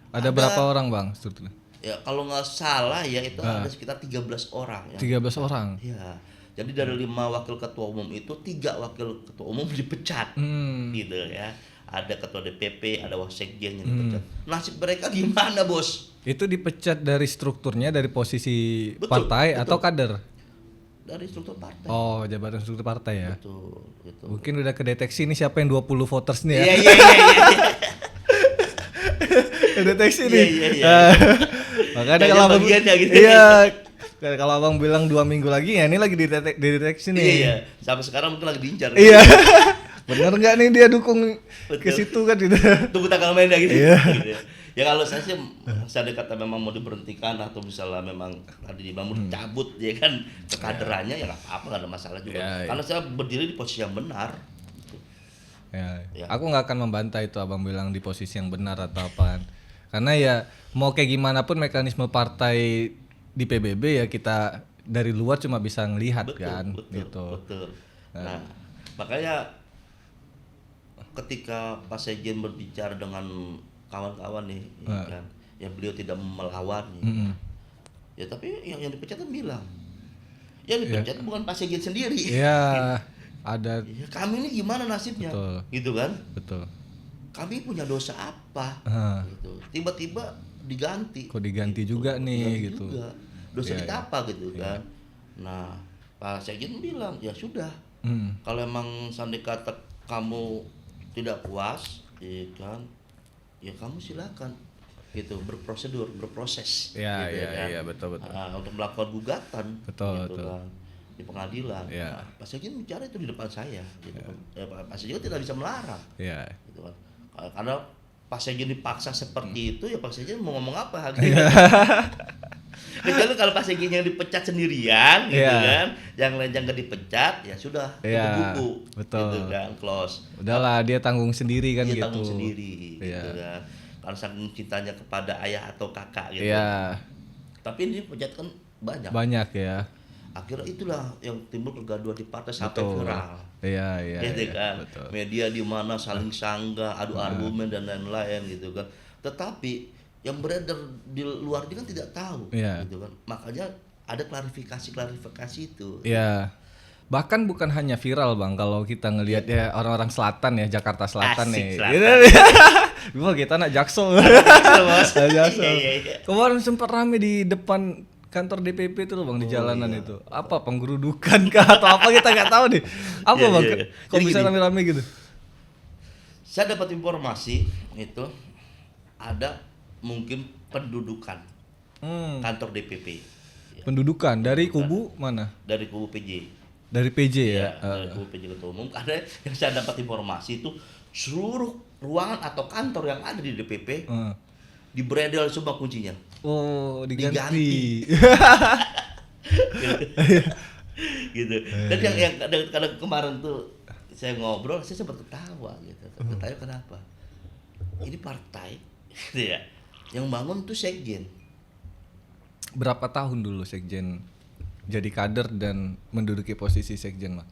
Ada berapa orang Bang strukturnya? Ya kalau nggak salah ya itu ada sekitar 13 orang ya. 13 orang? Ya. Jadi dari 5 wakil ketua umum itu 3 wakil ketua umum dipecat. Gitu ya. Ada ketua DPP, ada wasekjen yang dipecat. Nasib mereka gimana, Bos? Itu dipecat dari strukturnya, dari posisi partai atau kader? Dari struktur partai. Oh, jabatan struktur partai ya. Betul, gitu. Mungkin udah kedeteksi nih siapa yang 20 voters nih ya. Iya. Kedeteksi nih. Iya. Makanya kalau abang, gitu. Iya. Kalau abang bilang 2 minggu lagi ya ini lagi dideteksi nih. Iya. Sampai sekarang mungkin lagi diincar. Iya. Bener nggak nih dia dukung ke situ kan gitu. Tunggu tanggal mainnya gitu. Iya. Gitu. Ya kalau saya sih saya kata memang mau diberhentikan atau misalnya memang tadi mau dicabut ya kan kekaderannya ya nggak apa-apa, nggak ada masalah juga. Karena saya berdiri di posisi yang benar. Ya. Aku nggak akan membantah itu abang bilang di posisi yang benar atau apaan. Karena ya mau kayak gimana pun mekanisme partai di PBB ya kita dari luar cuma bisa ngelihat gitu. Betul. Nah, makanya ketika Pak Sekjen berbicara dengan kawan-kawan nih, kan, ya beliau tidak melawan, ya tapi yang dipecat kan bilang, yang dipecat bukan Pak Sekjen sendiri. Iya, ada. Ya, kami ini gimana nasibnya, gitu kan? Betul. Kami punya dosa apa, gitu. Tiba-tiba diganti. Kok diganti gitu, juga nih, gitu. Juga. Dosa kita apa, gitu kan? Nah, Pak Sekjen bilang, ya sudah, kalau emang sandi kata kamu tidak puas, ya kan? Ya kamu silakan gitu berproses gitu kan? Iya betul. Untuk melakukan gugatan betul. Kan, di pengadilan. Nah, Pak Sekjen bicara itu di depan saya gitu kan. Pak Sekjen tidak bisa melarang gitu kan. Karena Pak Sekjen dipaksa seperti itu ya Pak Sekjen mau ngomong apa gitu. Kecuali kalau Pak Sekjen yang dipecat sendirian gitu kan, yang lain jangan dipecat ya sudah tutup buku gitu kan, close. Udahlah dia tanggung sendiri kan dia gitu. Tanggung sendiri gitu kan. Karena saking cintanya kepada ayah atau kakak gitu. Tapi ini dipecat kan banyak. Banyak ya. Akhirnya itulah yang timbul kegaduhan di partai sampai viral. Iya. Gitu kan. Betul. Media di mana saling sanggah, adu argumen dan lain-lain gitu kan. Tetapi yang beredar di luar ini kan tidak tahu gitu kan. Makanya ada klarifikasi itu. Iya. Bahkan bukan hanya viral Bang, kalau kita ngelihat ya orang-orang selatan ya, Jakarta Selatan. Asik, nih. Wah, kita anak Jaksel. Kemarin sempat rame di depan kantor DPP itu loh Bang, di jalanan itu. Apa penggerudukan kah atau apa kita nggak tahu nih. Apa Bang? Kok bisa rame-rame gitu? Saya dapat informasi itu ada mungkin pendudukan kantor DPP. Pendudukan dari kubu mana? Dari kubu PJ. Dari PJ ya? Dari kubu PJ Ketua Umum. Karena yang saya dapat informasi itu seluruh ruangan atau kantor yang ada di DPP dibredel semua kuncinya. Oh, diganti. Gitu. Dan yang kadang kemarin tuh saya ngobrol, saya sempat ketawa gitu. Ketawa kenapa? Ini partai gitu ya. Yang bangun tuh sekjen. Berapa tahun dulu sekjen jadi kader dan menduduki posisi sekjen, Mak?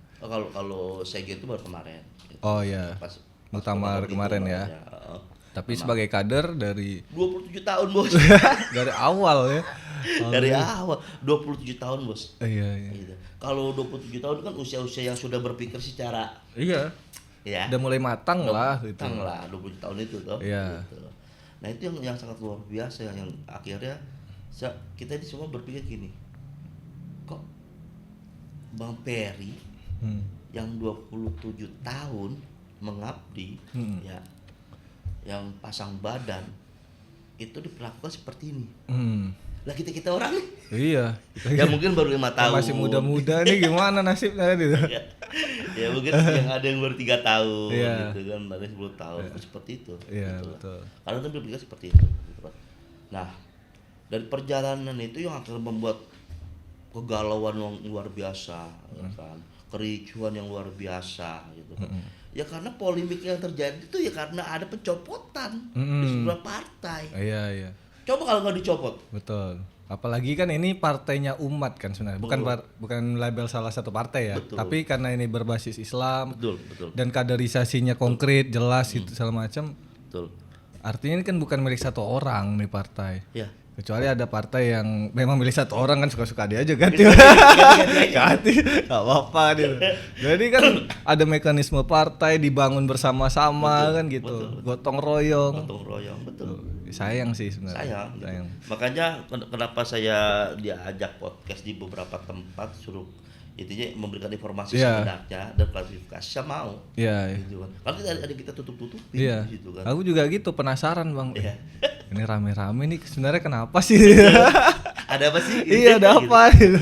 Kalau sekjen itu baru kemarin. Gitu. Oh iya. Pas muktamar kemarin ya. Tapi sebagai kader dari 27 tahun, Bos. Dari awal ya. Dari awal 27 tahun, Bos. Iya. Gitu. Kalau 27 tahun kan usia-usia yang sudah berpikir secara ya. Udah mulai matang lah gitu. Matang lah 27 tahun itu toh. Iya. Gitu. Nah, itu yang sangat luar biasa yang akhirnya kita ini semua berpikir gini. Kok Bang Peri yang 27 tahun mengabdi ya, yang pasang badan itu diperlakukan seperti ini. Lah kita orang nih. Iya. Ya mungkin baru 5 tahun. Masih muda-muda nih, gimana nasibnya gitu. Ya mungkin yang ada yang baru 3 tahun gitu kan, ada 10 tahun seperti itu. Iya, gitu. betul. Karena kan berpikir seperti itu gitu kan. Nah, dari perjalanan itu yang akan membuat kegalauan yang luar biasa kan, kericuhan yang luar biasa gitu kan. Ya karena polemik yang terjadi itu ya karena ada pencopotan di sebuah partai. Iya. Coba kalau nggak dicopot. Betul. Apalagi kan ini partainya umat kan sebenarnya. Bukan label salah satu partai ya. Betul. Tapi karena ini berbasis Islam. Betul. Dan kaderisasinya konkret, jelas gitu segala macam. Betul. Artinya ini kan bukan milik satu orang nih partai. Ya. Kecuali ada partai yang memang milik satu orang kan suka-suka dia aja ganti. Ganti. Enggak apa-apa gitu. Jadi kan ada mekanisme partai dibangun bersama-sama kan gitu. Betul. Gotong royong. Betul. Sayang sih sebenarnya. Sayang. Makanya kenapa saya diajak podcast di beberapa tempat suruh intinya memberikan informasi sebenarnya dan klarifikasi, saya mau. Iya. Gitu kan. Karena ada kita tutup-tutupin gitu kan. Aku juga gitu penasaran, Bang. Iya. Ini rame-rame nih sebenarnya kenapa sih? Ada apa sih? Iya, ada apa gitu.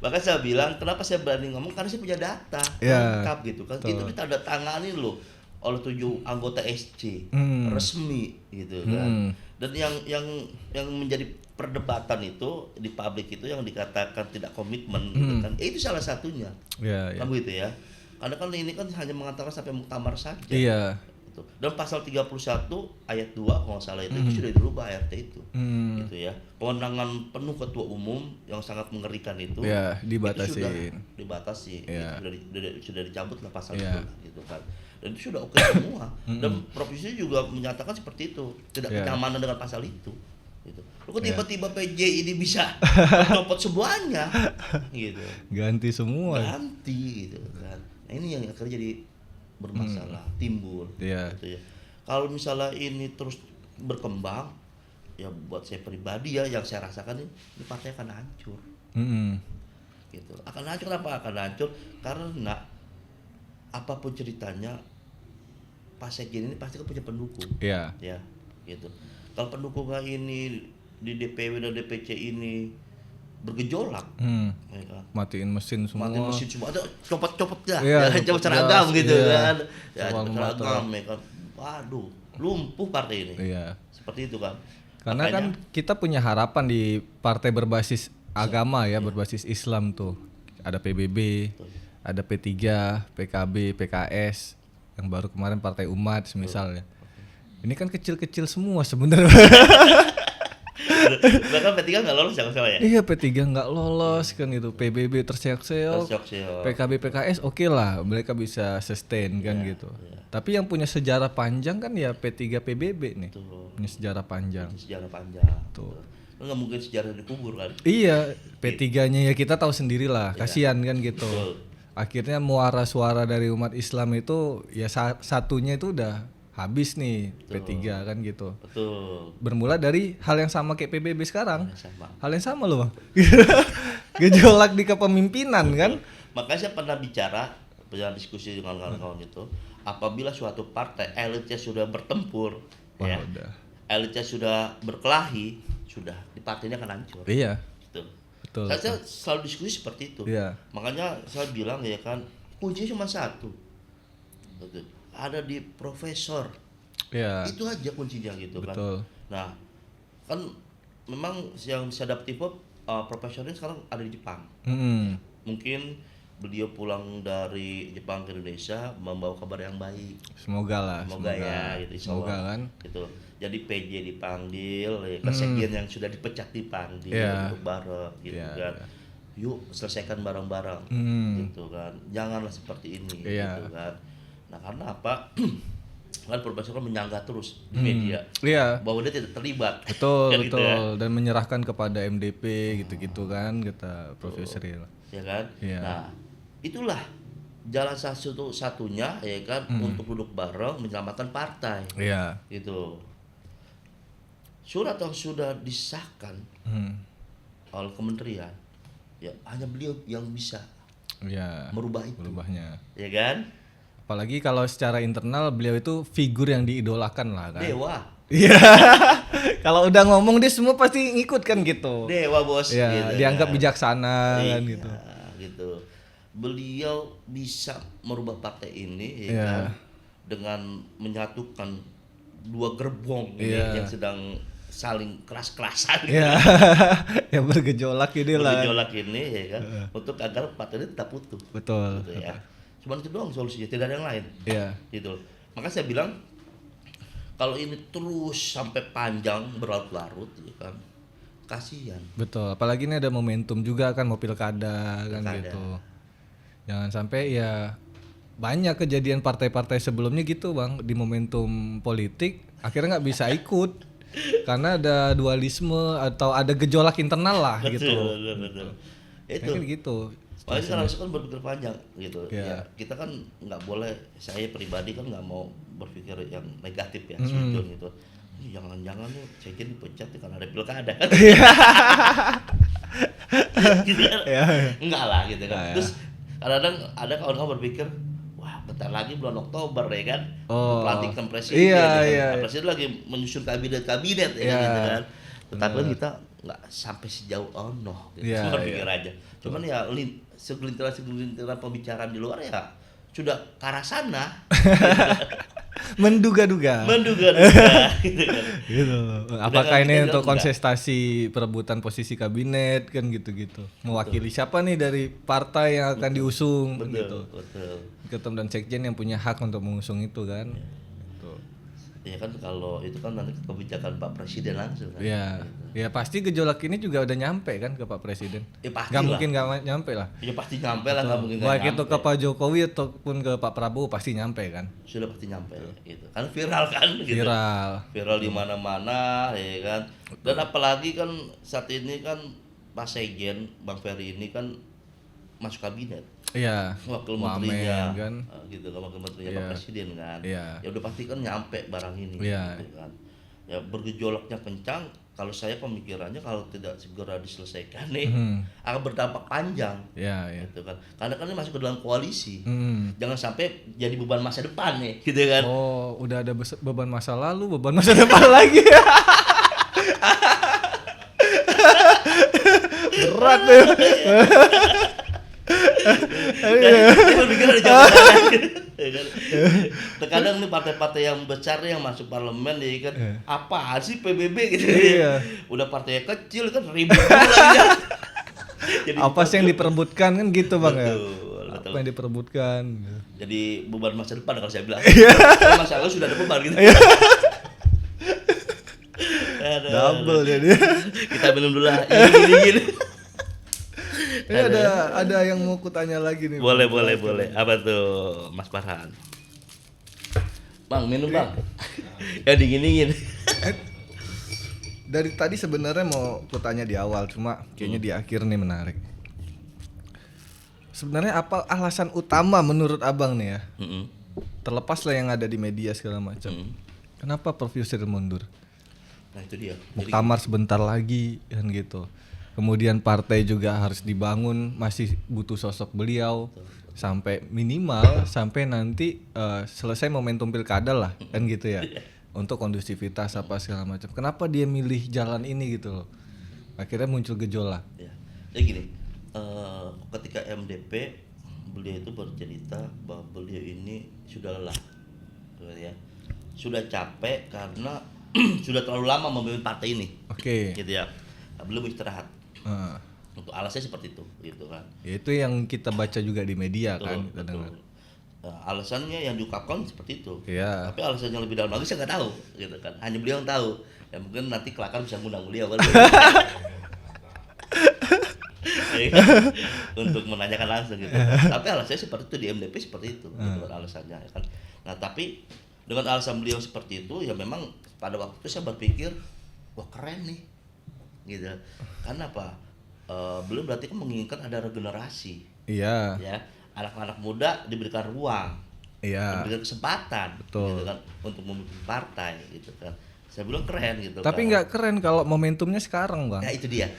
Makanya saya bilang kenapa saya berani ngomong karena saya punya data lengkap gitu kan. Itu ditandatangani loh oleh 7 anggota SC resmi gitu kan. Dan yang menjadi perdebatan itu di publik itu yang dikatakan tidak komitmen gitu kan. Itu salah satunya. Kan begitu ya. Karena kan ini kan hanya mengatakan sampai muktamar saja. Iya. Gitu. Dan pasal 31 ayat 2 kalau nggak salah itu sudah dirubah ART itu. Gitu ya. Kewenangan penuh ketua umum yang sangat mengerikan itu. Ya, dibatasin. Itu sudah dibatasi. Ya. Sudah dicabut lah pasal itu gitu kan. Dan itu sudah oke semua. Dan provinsi juga menyatakan seperti itu, tidak kenyamanan dengan pasal itu. Gitu. Lu tiba-tiba PJ ini bisa copot semuanya, gitu. Ganti semua. Gitu kan. Nah, ini yang akhirnya jadi bermasalah, timbul. Gitu ya. Kalau misalnya ini terus berkembang, ya buat saya pribadi ya, yang saya rasakan ini partai akan hancur. Gitu. Akan hancur apa? Akan hancur karena apapun ceritanya, Pak Sekjen ini pasti kan punya pendukung. Ya, gitu. Kalau pendukungnya ini di DPW dan DPC ini bergejolak, ya kan? Matiin mesin semua. Ada copot-copot dah, copot seragam gitu kan. Ya, seragam ya kan. Waduh, lumpuh partai ini. Iya. Seperti itu kan. Karena kan kita punya harapan di partai berbasis agama ya, berbasis Islam tuh. Ada PBB, ada P3, PKB, PKS, yang baru kemarin Partai Umat misalnya. Ini kan kecil-kecil semua sebenarnya. Bahkan P3 nggak lolos ya masalah ya? Iya, P3 nggak lolos kan gitu. PBB terseok-seok. PKB, PKS oke lah, mereka bisa sustain kan gitu. Tapi yang punya sejarah panjang kan ya P3, PBB nih. Punya sejarah panjang. Tuh. Nggak mungkin sejarah dikubur kan? Iya, P3-nya ya kita tahu sendiri lah, kasihan kan gitu. Akhirnya muara suara dari umat Islam itu ya satunya itu udah habis nih. P3 kan gitu. Betul. Bermula dari hal yang sama kayak PBB sekarang. Hal yang sama loh, Bang. Gejolak di kepemimpinan kan. Makanya saya pernah diskusi dengan kawan-kawan itu, apabila suatu partai elitnya sudah bertempur, elitnya sudah berkelahi, sudah di partainya akan hancur. Iya. Gitu. Betul. Saya selalu diskusi seperti itu. Iya. Makanya saya bilang ya kan, kuncinya cuma satu. Ada di profesor. Iya. Itu aja kuncinya gitu. Betul. Kan. Nah, kan memang yang saya dapat info profesor ini sekarang ada di Jepang. Mungkin beliau pulang dari Jepang ke Indonesia membawa kabar yang baik. Semoga ya, gitu, semoga kan. Gitu. Jadi PJ dipanggil, Sekjen yang sudah dipecat dipanggil untuk bareng, gitu kan. Yuk selesaikan bareng-bareng, gitu kan. Janganlah seperti ini, gitu kan. Nah karena apa? Kan profesor kan menyanggah terus di media bahwa dia tidak terlibat. Betul. Gitu ya. Dan menyerahkan kepada MDP gitu-gitu kan kata Profesor. Ya kan? Nah itulah jalan satu-satunya ya kan untuk duduk bareng menyelamatkan partai. Gitu. Surat yang sudah disahkan oleh kementerian, ya hanya beliau yang bisa Iya. merubah itu. Merubahnya. Ya kan? Apalagi kalau secara internal beliau itu figur yang diidolakan lah kan. Dewa. Iya. Kalau udah ngomong dia semua pasti ngikut kan gitu. Dewa bos. Iya, gitu dianggap kan. bijaksana kan Iya, gitu. gitu. Beliau bisa merubah partai ini ya Iya. kan, dengan menyatukan dua gerbong ini Iya. yang sedang saling keras-kerasan Iya. Yang bergejolak ini lah. bergejolak ini ya kan, untuk agar partai ini tetap utuh. Betul. Gitu ya. Cuman itu doang solusinya, tidak ada yang lain. Iya. Gitu. Maka saya bilang kalau ini terus sampai panjang berlarut-larut ya kan, kasihan. Betul. Apalagi ini ada momentum juga kan mau pilkada kan Pilkada. gitu. Jangan sampai ya banyak kejadian partai-partai sebelumnya gitu bang di momentum politik akhirnya nggak bisa ikut karena ada dualisme atau ada gejolak internal lah gitu. Betul. Itu. Kan gitu. Makanya sekarang kan berpikir panjang gitu. Iya. Ya, kita kan nggak boleh, saya pribadi kan nggak mau berpikir yang negatif ya, sujud gitu. Ini jangan-jangan nih Sekjen dipecat nih karena ada pilkada kan. Gitu kan. Enggak lah gitu kan. Ya. Terus kadang-kadang ada kawan-kawan berpikir, wah bentar lagi bulan Oktober ya kan, Oh. pelantikan presiden. Iya, ya kan. iya. Nah, presiden lagi menyusun kabinet ya Iya. gitu kan. Tetapi kan kita nggak sampai sejauh gitu. Iya, Cuma iya. pikir aja. Cuman ya segelintiran pembicaraan di luar ya sudah ke arah sana. Menduga-duga. Menduga-duga gitu kan. Gitu. Apakah kita ini bilang untuk enggak. kontestasi perebutan posisi kabinet kan gitu-gitu. Mewakili siapa nih dari partai yang akan diusung gitu. Betul. Ketum dan sekjen yang punya hak untuk mengusung itu kan. Gitu. Ya kan kalau itu kan nanti kebijakan Pak Presiden langsung kan. Iya. Ya pasti gejolak ini juga udah nyampe kan ke Pak Presiden. Ya pasti Gak lah. mungkin gak nyampe lah. Ya pasti nyampe lah, nggak mungkin nggak Baik itu nyampe. ke Pak Jokowi ataupun ke Pak Prabowo pasti nyampe kan. Sudah pasti nyampe gitu. Kan viral kan gitu. Viral. Viral di mana-mana ya kan. Dan apalagi kan saat ini kan Pak Sekjen Bang Ferry ini kan masuk kabinet. Iya. Wakil Wamen, menterinya kan. gitu kan, wakil menterinya Iya. Pak Presiden kan. Iya. Ya udah pasti kan nyampe barang ini Iya. gitu kan. Ya bergejolaknya kencang, kalau saya pemikirannya kalau tidak segera diselesaikan nih akan berdampak panjang. Iya, iya. Gitu kan. Karena kan ini masuk ke dalam koalisi. Hmm. Jangan sampai jadi beban masa depan nih, gitu kan. Oh, udah ada beban masa lalu, beban masa depan lagi. Berat deh. Saya berpikir ada jalan sana, gitu. Ya kan? Terkadang nih partai-partai yang besar nih yang masuk parlemen ya kan, apa sih PBB gitu. Iya. Udah partai kecil kan ribut lagi kan. Jadi Apa sih yang diperebutkan kan gitu bang ya? betul. Apa yang diperebutkan? Jadi beban masa depan kalau saya bilang. Kalau masalah sudah ada beban gitu. Aduh. Double jadi. Kita minum dulu lah. Gini. Ini ada yang mau kutanya lagi nih. Boleh. Apa tuh, Mas Farhan? Bang, minum bang. Ya dingin. Dari tadi sebenarnya mau kutanya di awal, cuma kayaknya di akhir nih menarik. Sebenarnya apa alasan utama menurut abang nih ya? Terlepas lah yang ada di media segala macam. Kenapa Prof Yusril mundur? Nah itu dia. Muktamar sebentar lagi kan gitu. Kemudian partai juga harus dibangun, masih butuh sosok beliau sampai minimal sampai nanti selesai momentum pilkada lah kan gitu ya. Untuk kondusivitas apa segala macam. Kenapa dia milih jalan ini gitu loh? Akhirnya muncul gejolak. Ya. Jadi gini, ketika MDP beliau itu bercerita bahwa beliau ini sudah lelah, gitu ya. Sudah capek karena sudah terlalu lama memimpin partai ini. Oke. Gitu ya. Belum istirahat. Untuk alasannya seperti itu, gitu kan. Ya, itu yang kita baca juga di media Betul, kan. betul. Nah, alasannya yang diungkapkan seperti itu. Iya. Tapi alasannya lebih dalam lagi saya nggak tahu, gitu kan. Hanya beliau yang tahu. Ya mungkin nanti kelakar bisa ngundang beliau kali. Ya kan? Untuk menanyakan langsung gitu. Tapi alasannya seperti itu di MDP seperti itu, gitu kan alasannya ya kan. Nah, tapi dengan alasan beliau seperti itu ya memang pada waktu itu saya berpikir wah keren nih. Gitu. Karena apa? Beliau berarti kan menginginkan ada regenerasi. Iya. Ya, anak-anak muda diberikan ruang. Iya. Diberikan kesempatan Betul. gitu kan untuk memimpin partai gitu kan. Saya bilang keren gitu. Tapi nggak keren kalau momentumnya sekarang, Bang. Ya itu dia.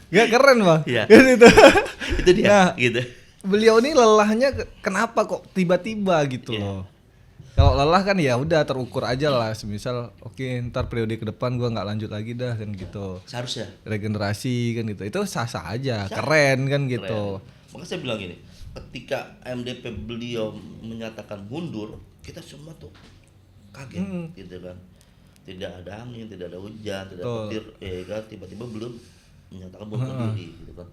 Nggak keren, Bang. Iya. Itu dia. Nah, gitu. Beliau ini lelahnya kenapa kok tiba-tiba gitu loh. Kalau lelah kan ya udah terukur aja lah, semisal oke, ntar periode ke depan gua nggak lanjut lagi dah kan gitu. Seharusnya Regenerasi kan gitu. Itu sah-sah aja, keren kan gitu. Maka saya bilang gini, ketika MDP beliau menyatakan mundur, kita semua tuh kaget gitu kan. Tidak ada angin, tidak ada hujan, tidak ada petir, kan tiba-tiba belum menyatakan mundur diri gitu kan.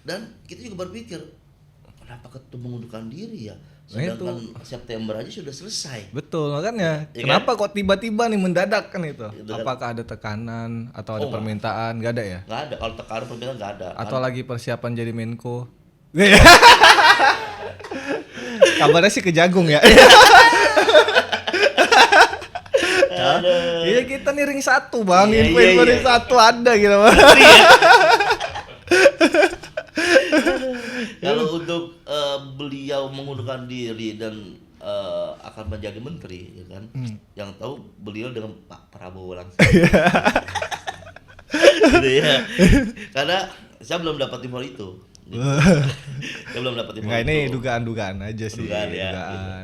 Dan kita juga berpikir, kenapa ketemu mengundurkan diri ya? Sedangkan September aja sudah selesai. Betul, makanya ya kenapa kan? kok tiba-tiba nih mendadak kan itu? Gitu kan? Apakah ada tekanan atau ada permintaan? Gak ada ya? Nggak ada, kalau tekanan permintaan nggak ada. Atau lagi persiapan jadi Menko? Kabarnya sih kejagung ya. Iya kita nih ring 1 Bang, info ring 1 ada gitu Bang. Kalau untuk beliau mengundurkan diri dan akan menjadi menteri, ya kan? Yang tahu beliau dengan Pak Prabowo langsung. Gitu ya. Karena saya belum dapat info itu. Gitu. Saya belum dapat info. Nggak, ini dugaan-dugaan aja sih. Dugaan.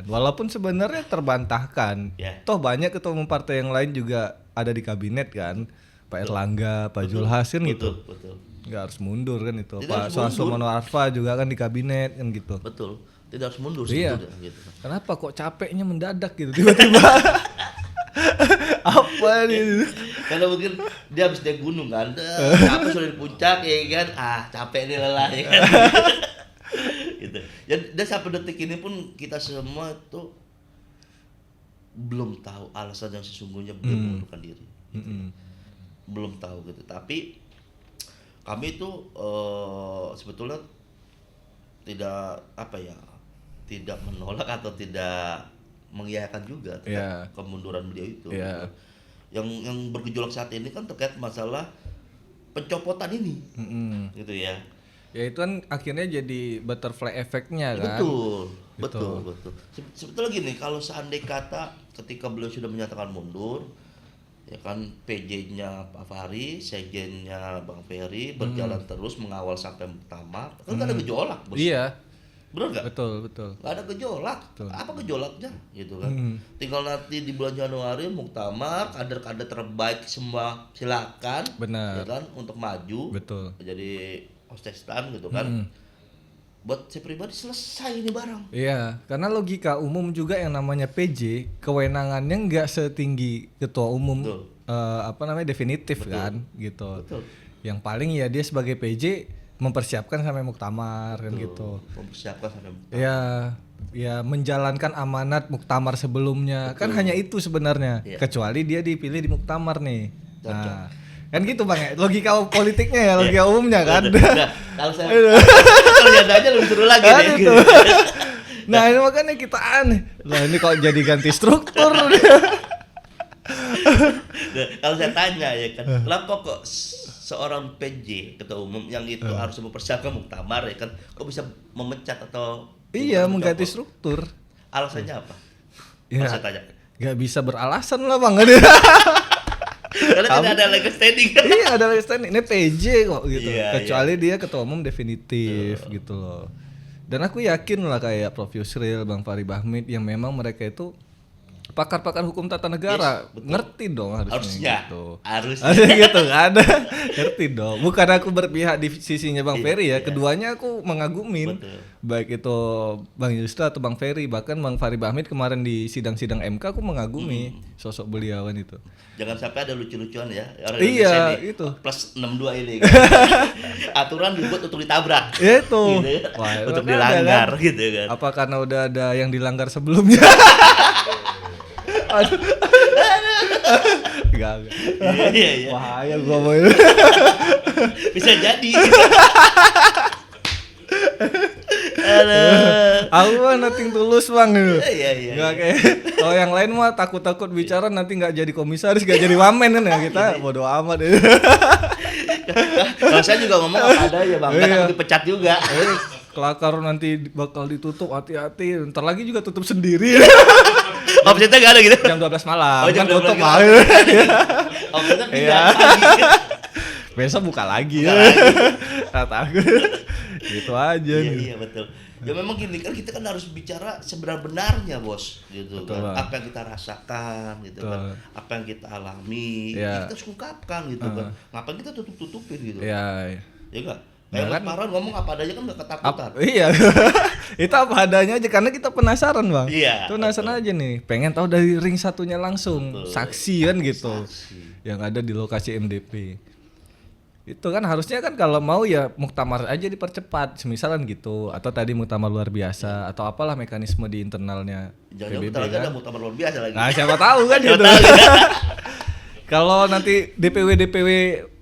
Gitu. Walaupun sebenarnya terbantahkan. Toh banyak ketua umum partai yang lain juga ada di kabinet kan. Pak Erlangga, Pak Julhas kan gitu. Betul. Nggak harus mundur kan itu. Tidak Pak Suharsono Arfa juga kan di kabinet kan gitu. Betul. Tidak harus mundur Iya. Gitu. Kenapa kok capeknya mendadak gitu tiba-tiba? Apa nih? Karena mungkin dia habis naik gunung kan. Capek sudah di puncak ya kan. Capek nih lelah ya kan. Gitu. Dan sampai detik ini pun kita semua itu belum tahu alasan yang sesungguhnya beliau mengundurkan diri. Gitu. Belum tahu gitu. Tapi kami itu sebetulnya tidak menolak atau tidak mengiyakan juga kemunduran beliau itu. Gitu. Yang bergejolak saat ini kan terkait masalah pencopotan ini, gitu ya. Ya itu kan akhirnya jadi butterfly effect-nya kan. Betul. Sebetulnya gini, kalau seandainya kata ketika beliau sudah menyatakan mundur, ya kan PJ-nya Pak Fahri, Sekjennya Bang Ferry berjalan terus mengawal sampai muktamar, kan gak ada gejolak, Bos. Iya. Benar nggak? Betul. Gak ada gejolak. Apa gejolaknya? Gitu kan. Tinggal nanti di bulan Januari muktamar, kader-kader terbaik semua silakan. Benar. Ya kan, untuk maju. Betul. Jadi hostestan gitu kan. Buat saya pribadi selesai ini barang. Iya, karena logika umum juga yang namanya PJ, kewenangannya nggak setinggi ketua umum definitif. Betul. Kan gitu. Betul. Yang paling ya dia sebagai PJ mempersiapkan sampai muktamar kan gitu. Mempersiapkan sampai muktamar. Ya menjalankan amanat muktamar sebelumnya. Betul. Kan hanya itu sebenarnya. Ya. Kecuali dia dipilih di muktamar nih. Nah, kan gitu Bang ya. Logika politiknya ya, logika umumnya kan. Nah, kalau saya lihat aja lebih seru lagi nih. Gitu. Nah, ini makanya kita aneh. Lah ini kok jadi ganti struktur. Nah, kalau saya tanya ya kan, kenapa kok seorang PJ ketua umum yang itu harus mempersiapkan muktamar ya kan, kok bisa memecat atau mengganti struktur? Alasannya apa? Ya, saya tanya. Gak bisa beralasan lah Bang. Karena tidak ada legal standing. Iya, ada legal standing. Ini PJ kok gitu. Kecuali dia ketua umum definitif gitu loh. Dan aku yakin lah kayak Prof Yusril, Bang Fahri Bahmid yang memang mereka itu pakar-pakar hukum tata negara, ngerti dong harusnya gitu. Harusnya gitu kan. Ngerti dong. Bukan aku berpihak di sisinya Bang Ferry ya. Keduanya aku mengagumin. Betul. Baik itu Bang Yusra atau Bang Ferry, bahkan Bang Fahri Bahmid kemarin di sidang-sidang MK aku mengagumi sosok beliau kan itu. Jangan sampai ada lucu-lucuan ya. Iya, itu. Plus 62 ini kan. Aturan dibuat untuk ditabrak. Itu. Gitu. Wah, untuk dilanggar kan? Gitu kan. Apa karena udah ada yang dilanggar sebelumnya? Aduh. Enggak. Iya. Bahaya gua mau itu. Bisa jadi. Aku mah nothing tulus Bang gitu. Iya. Enggak kayak kalau yang lain mah takut-takut bicara nanti enggak jadi komisaris, enggak jadi wamen kan ya, kita bodo amat. Kalau saya juga ngomong apa adanya Bang, kan dipecat juga. Kelakar nanti bakal ditutup, hati-hati. Ntar lagi juga tutup sendiri. Offsetnya nggak ada gitu. Jam 12 malam. Oh, jam kan 12 tutup malam. lah. Offsetnya Iya. pindah lagi. Besok buka lagi ya. Kata aku. Gitu aja. Iya betul. Ya memang gini kan kita kan harus bicara sebenar-benarnya bos gitu Betul, kan. Bang. Apa yang kita rasakan gitu kan. Apa yang kita alami, Iya. kita harus ungkapkan gitu kan. Ngapain kita tutup-tutupin gitu. Iya. Ya enggak? Kayak Nah, Mas Parwan ngomong apa adanya kan enggak ketakutan. Iya. Itu apa adanya aja karena kita penasaran, Bang. Iya, Itu penasaran aja nih. Pengen tahu dari ring satunya langsung. Saksi kan gitu. Yang ada di lokasi MDP. Itu kan harusnya kan kalau mau ya muktamar aja dipercepat, semisalan gitu, atau tadi muktamar luar biasa atau apalah mekanisme di internalnya Jangan-jangan PBB bentar lagi kan. ada muktamar luar biasa lagi. Nah, siapa tahu kan gitu. Kalau nanti DPW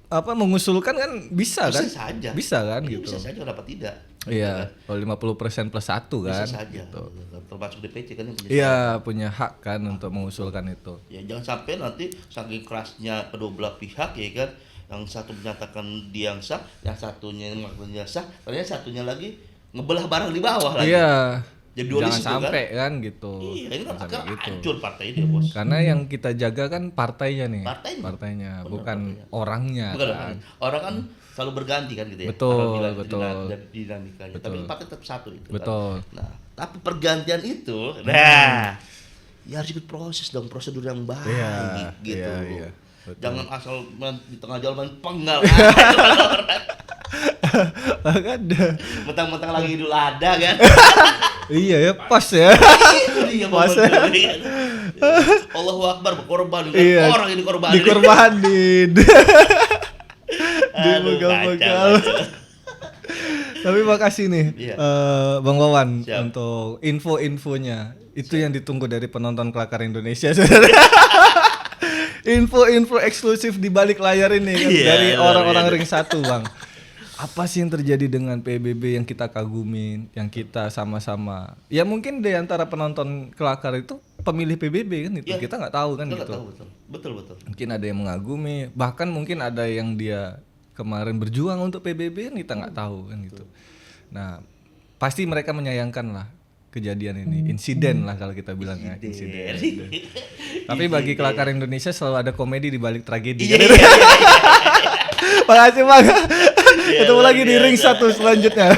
apa mengusulkan kan bisa kan? saja. Bisa kan Iya, gitu. Bisa saja kenapa tidak? Iya, kalau 50% plus 1 kan. Bisa saja. Gitu. Termasuk DPC kan yang punya. Iya, punya hak kan untuk mengusulkan itu. Ya jangan sampai nanti saking kerasnya kedua belah pihak ya kan, yang satu menyatakan dia yang sah, yang satunya yang mengatakan dia sah, ternyata satunya lagi ngebelah barang di bawah lagi. Iya. Jadi dualis Jangan itu sampai kan gitu. Iya, ini kan Jangan akan sampai gitu. hancur partai ini bos. Karena yang kita jaga kan partainya nih. Partainya. Benar, bukan partainya. orangnya Bukan, kan. orang kan selalu berganti kan gitu ya. Betul, Apabila betul. dinamikanya. Betul. Tapi partai tetap satu itu. Betul. Kan. Nah, tapi pergantian itu, nah, ya harus ikut proses dong, prosedur yang baik Iya, gitu. iya, betul. Jangan asal di tengah jalan main penggal. Kan Mentang-mentang lagi Idul Adha kan. iya ya, pas ya. Itu dia Pas ya. momennya. Allahu Akbar berkorban kan. Iya. Orang ini korban. Dikorbanin. Aduh, Dibegal-begal. kacau. Tapi makasih nih Iya. Bang Wawan Siap. untuk info-infonya. Itu yang ditunggu dari penonton Kelakar Indonesia. Info-info eksklusif di balik layar ini kan, Iya, dari luar orang-orang biasa. ring satu, Bang. Apa sih yang terjadi dengan PBB yang kita kagumin, yang kita sama-sama? Ya mungkin di antara penonton Kelakar itu pemilih PBB kan itu. Iya. Kita nggak tahu kan Kita gitu. nggak tahu betul. Mungkin ada yang mengagumi, bahkan mungkin ada yang dia kemarin berjuang untuk PBB kan kita nggak tahu kan gitu. Nah, pasti mereka menyayangkan lah kejadian ini, insiden lah kalau kita bilang ya, insiden. Tapi bagi Kelakar Indonesia selalu ada komedi di balik tragedi. Iya, kan? iya, Makasih Bang. Iya, Ketemu luar lagi di ring biasa. satu selanjutnya.